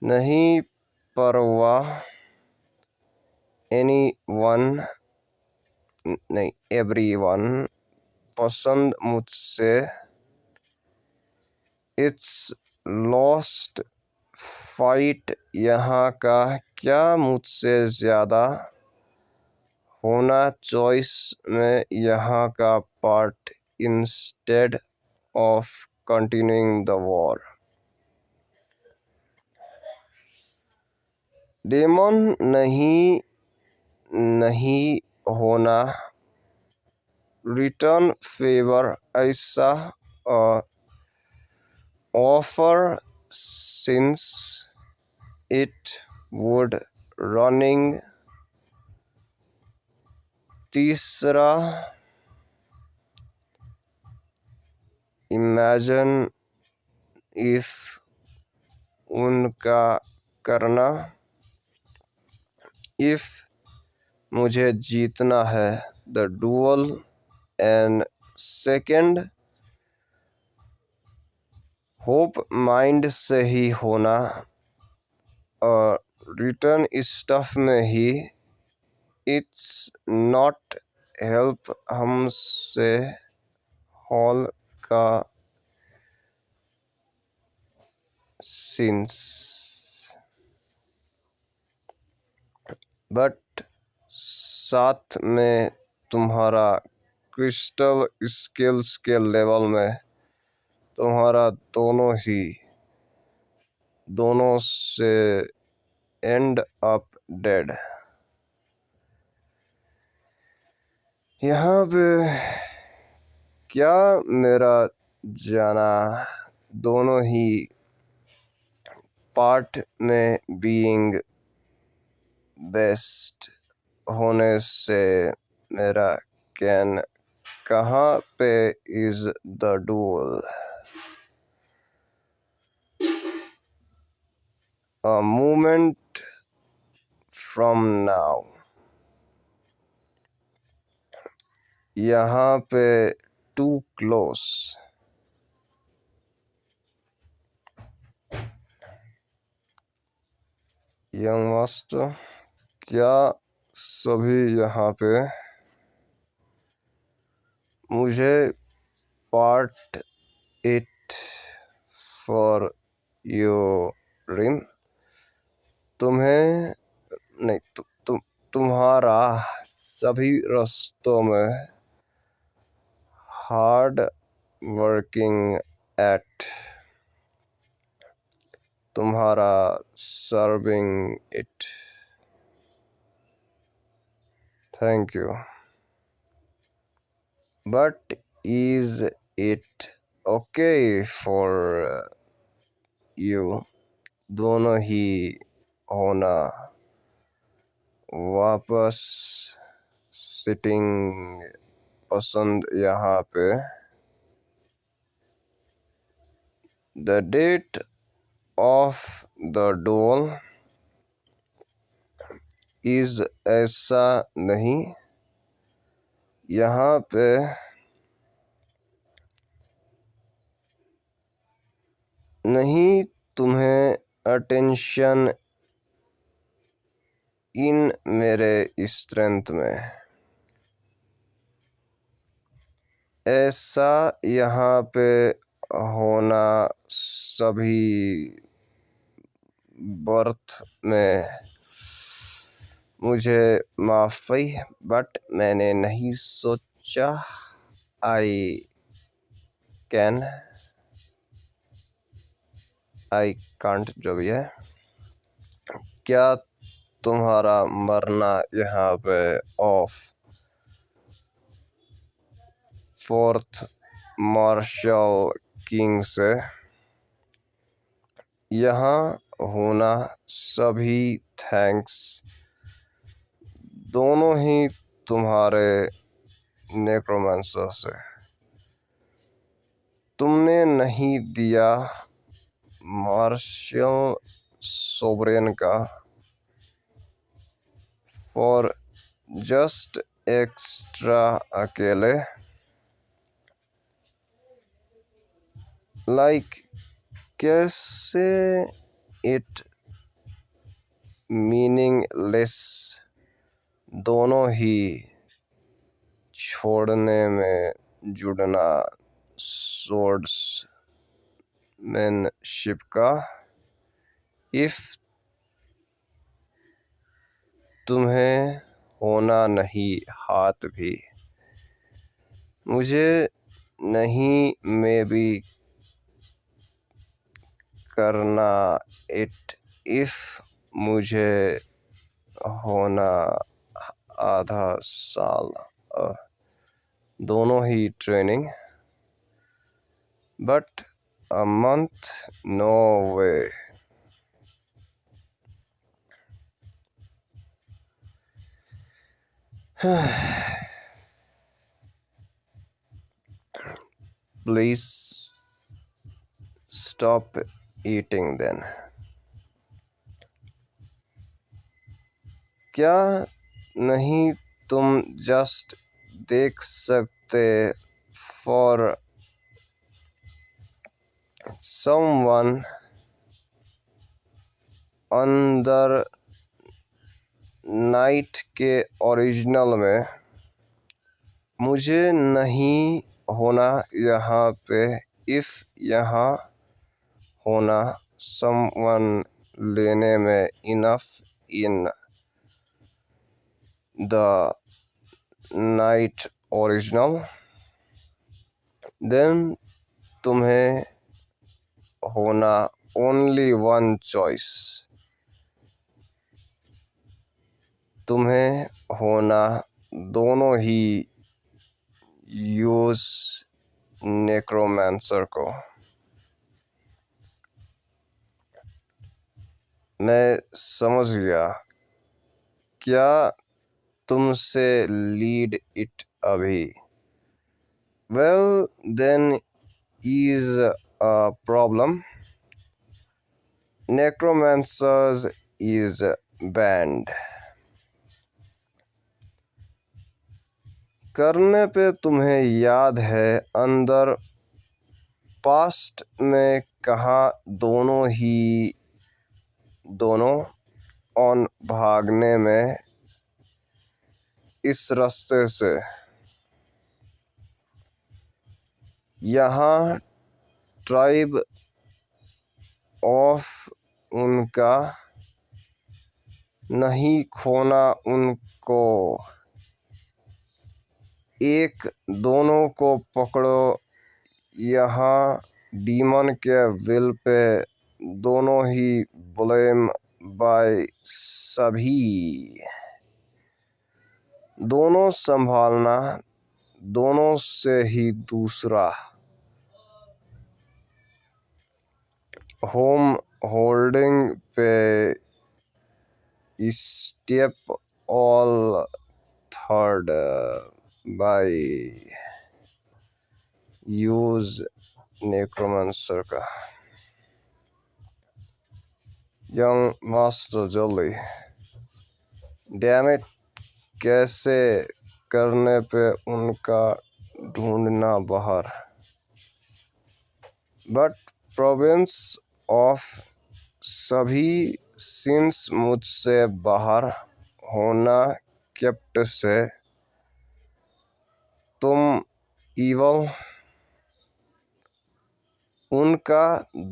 नहीं परवाह। एनी वन नहीं एवरी वन पसंद मुझसे। इट्स लॉस्ट फाइट यहाँ का क्या मुझसे ज़्यादा होना। चॉइस में यहाँ का part instead of continuing the war. Demon नहीं होना। रिटर्न फेवर ऐसा offer since it would running. तीसरा, imagine if उनका करना, if मुझे जीतना है the duel, and second hope mind से ही होना और रिटर्न स्टफ में ही इट्स नॉट हेल्प हमसे हॉल का सिंस बट साथ में तुम्हारा क्रिस्टल स्किल्स के लेवल में तुम्हारा दोनों से एंड अप डेड। यहाँ पे क्या मेरा जाना दोनों ही पार्ट में बीइंग बेस्ट होने से मेरा कैन कहाँ पे is the dual. A moment from now। यहाँ पे too close। यंग मास्टर, क्या सभी यहाँ पे मुझे part it for your Rim तुम्हें नहीं तुम्हारा सभी रास्तों में हार्ड वर्किंग एट तुम्हारा serving it. Thank you. But is it okay for you दोनों ही होना वापस सिटिंग पसंद यहाँ पे। The date of the duel इज ऐसा नहीं, यहाँ पे नहीं तुम्हें अटेंशन इन मेरे स्ट्रेंथ में ऐसा यहाँ पे होना सभी बर्थ में मुझे माफ़ी बट मैंने नहीं सोचा आई कांट जो भी है। क्या तुम्हारा मरना यहाँ पे ऑफ फोर्थ मार्शल किंग से यहाँ होना सभी थैंक्स दोनों ही तुम्हारे नेक्रोमेंसर से तुमने नहीं दिया मार्शल सोवरेन का फॉर जस्ट एक्स्ट्रा अकेले लाइक कैसे इट मीनिंगलेस दोनों ही छोड़ने में जुड़ना स्वॉर्ड्समैनशिप का। इफ तुम्हें होना नहीं हाथ भी मुझे नहीं में भी करना इट इफ मुझे होना आधा साल दोनों ही training but A month? No way. Please stop eating then. क्या नहीं तुम जस्ट देख सकते for someone अंदर नाइट के ओरिजिनल में मुझे नहीं होना यहाँ पे इफ़ यहाँ होना someone लेने में enough in the night original then तुम्हें होना only one choice तुम्हें होना दोनों ही यूज नेक्रोमांसर को। मैं समझ गया। क्या तुमसे लीड इट अभी? Well then is a problem. Necromancers is banned. करने पे तुम्हें याद है अंदर पास्ट में कहा दोनों ऑन भागने में इस रास्ते से यहाँ ट्राइब ऑफ उनका नहीं खोना उनको एक दोनों को पकड़ो यहाँ डीमन के विल पे दोनों ही ब्लेम बाय सभी दोनों संभालना दोनों से ही दूसरा होम होल्डिंग पे step all third by use necromancer का। यंग मास्टर जल्दी। डैम इट कैसे करने पे उनका ढूंढना बाहर। बट प्रोविंस ऑफ सभी सिंस मुझसे बाहर होना केप्ट से तुम इवल उनका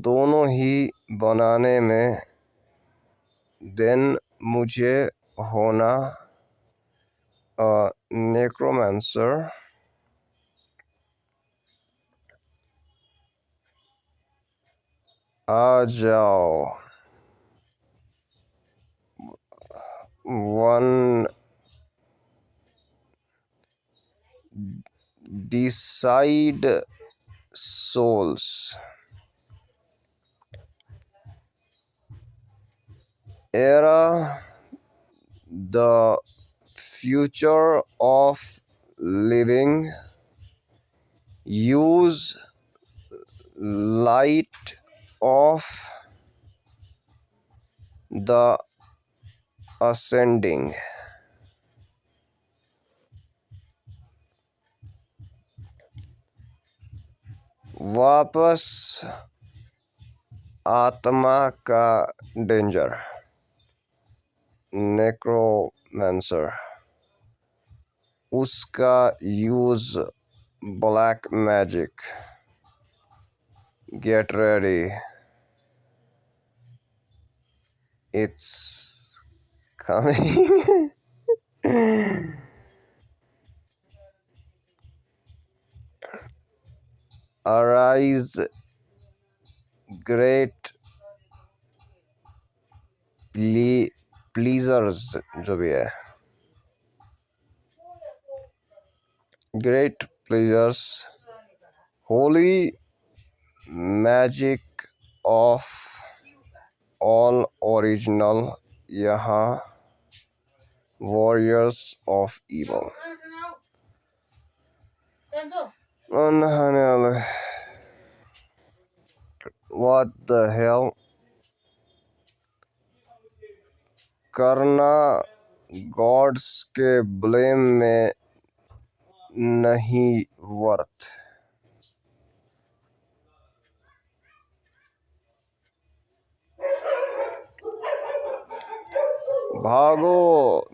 दोनों ही बनाने में देन मुझे होना नेक्रोमांसर। आ जाओ। One decide souls era the future of living use light of the ascending वापस आत्मा का डेंजर। नेक्रोमांसर उसका use black magic. Get ready it's coming. Arise great pleasures जो भी है great pleasures Holi magic of all original, यहाँ वॉरियर्स ऑफ इवल। नहाने वाले व्हाट द हेल करना गॉड्स के ब्लेम में नहीं वर्थ। भागो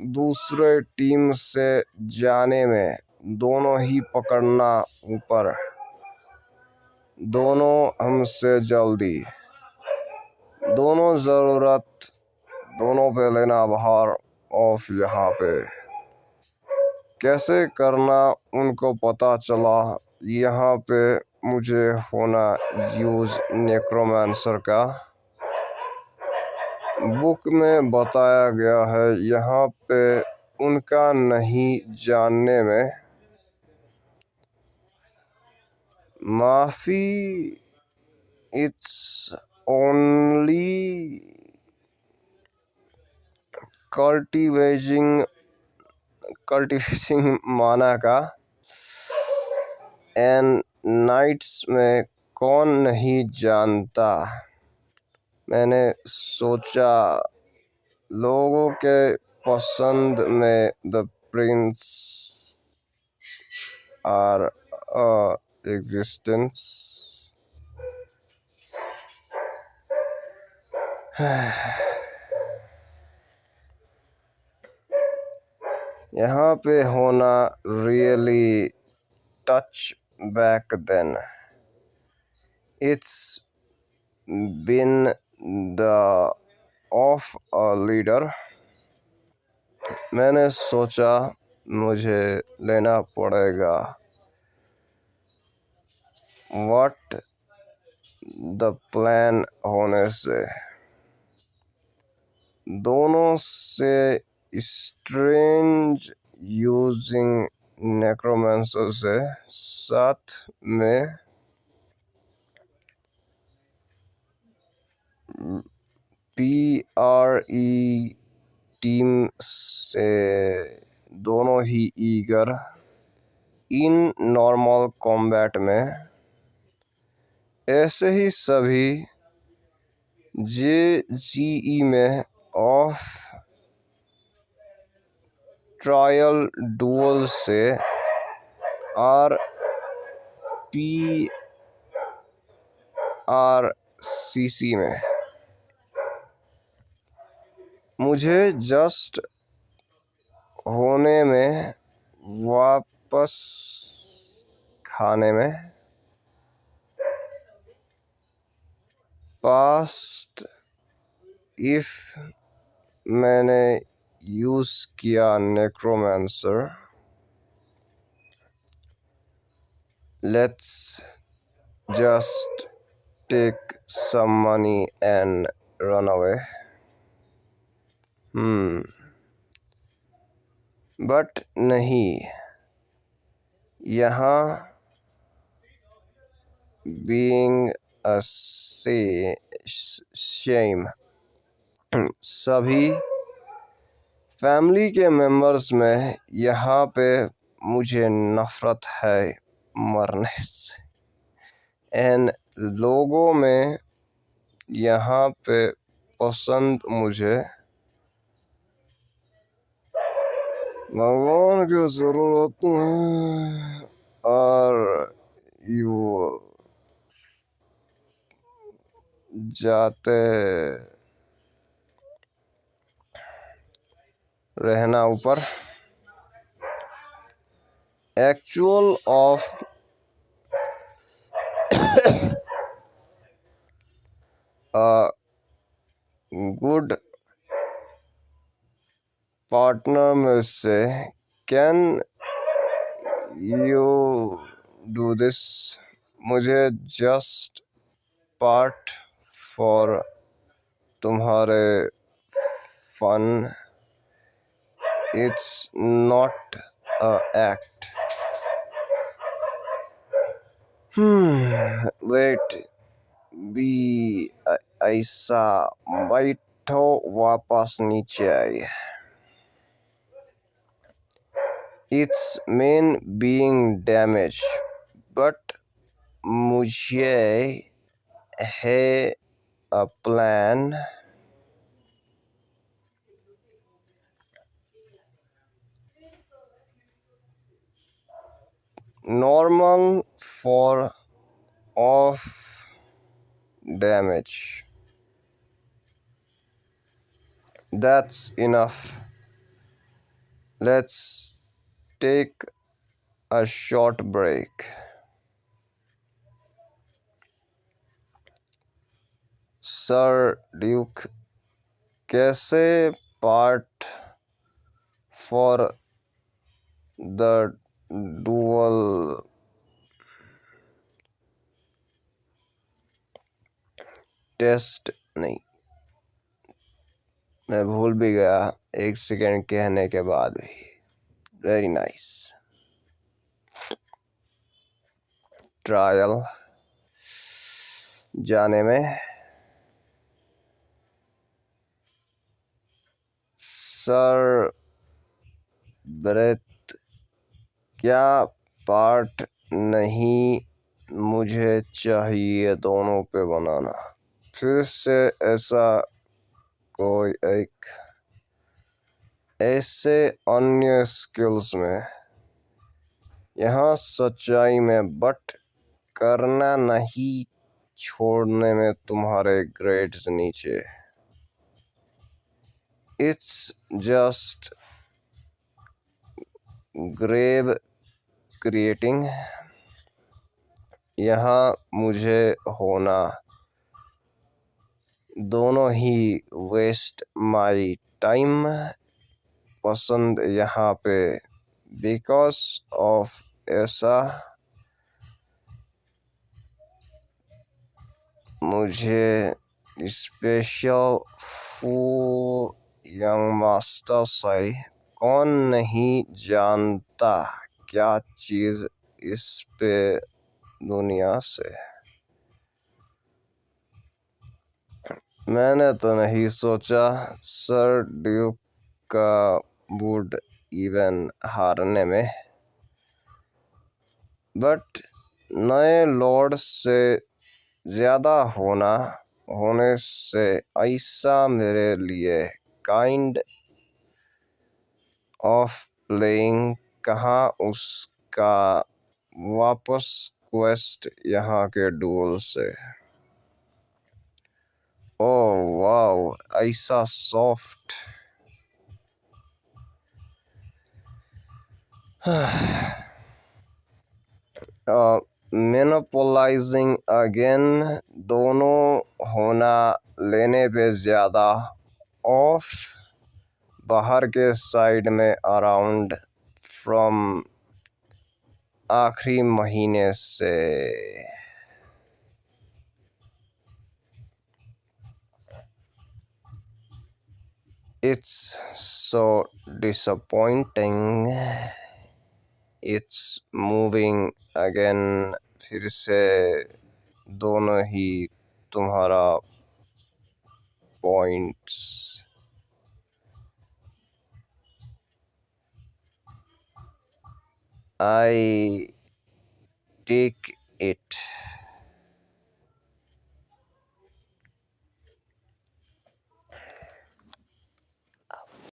दूसरे टीम से जाने में, दोनों ही पकड़ना ऊपर, दोनों हमसे जल्दी, दोनों ज़रूरत, दोनों पे लेना भार ऑफ। यहाँ पे कैसे करना उनको पता चला, यहाँ पे मुझे होना यूज नेक्रोमांसर का। बुक में बताया गया है, यहाँ पे उनका नहीं जानने में माफ़ी। इट्स ओनली कल्टिवेटिंग माना का एंड नाइट्स में कौन नहीं जानता। मैंने सोचा लोगों के पसंद में द प्रिंस आर एग्जिस्टेंस। यहाँ पे होना really touch back then. It's been the of a leader. मैंने सोचा मुझे लेना पड़ेगा व्हाट द प्लान होने से। दोनों से स्ट्रेंज यूजिंग नेक्रोमांसर से साथ में PRE टीम से दोनों ही ईगर इन नॉर्मल कॉम्बैट में। ऐसे ही सभी JGE में ऑफ ट्रायल डुअल से RPRCC में। मुझे जस्ट होने में, वापस खाने में, पास्ट इफ मैंने यूज किया necromancer. Let's just take some money and run away. But नहीं, यहाँ बीइंग अ शेम। सभी फैमिली के मेंबर्स में यहाँ पे मुझे नफरत है मरने से। एंड लोगों में यहाँ पे पसंद मुझे भगवान की ज़रूरत है और यू जाते रहना ऊपर। Actual of a good partner में से कैन यू डू दिस। मुझे जस्ट पार्ट फॉर तुम्हारे fun. It's not a act. Wait, भी ऐसा बैठो, वापस नीचे आइए। It's main being damage, but मुझे है a plan. Normal for off damage. That's enough. Let's take a short break. Sir Duke, कैसे part for the dual test? नहीं, मैं भूल भी गया एक सेकेंड कहने के बाद भी। Very nice. ट्रायल जाने में सर ब्रेथ क्या पार्ट नहीं मुझे चाहिए दोनों पे बनाना। फिर से ऐसा कोई एक ऐसे अन्य स्किल्स में यहाँ सच्चाई में बट करना नहीं छोड़ने में तुम्हारे ग्रेड्स नीचे। It's just grave creating. यहाँ मुझे होना दोनों ही वेस्ट माई टाइम पसंद यहाँ पे बिकॉज ऑफ ऐसा मुझे स्पेशल फूल यंग मास्टर से कौन नहीं जानता क्या चीज़ इस पे दुनिया से। मैंने तो नहीं सोचा सर ड्यूक का वुड इवन हारने में, बट नए लॉर्ड से ज़्यादा होने से ऐसा मेरे लिए काइंड ऑफ प्लेइंग कहाँ उसका वापस क्वेस्ट यहाँ के डुअल से। ओह वाओ, ऐसा सॉफ्ट। मोनोपोलाइजिंग अगेन दोनों होना लेने पे ज़्यादा ऑफ बाहर के साइड में अराउंड फ्रॉम आखिरी महीने से। It's so disappointing. It's moving again. फिर से दोनों ही तुम्हारा पॉइंट्स। I take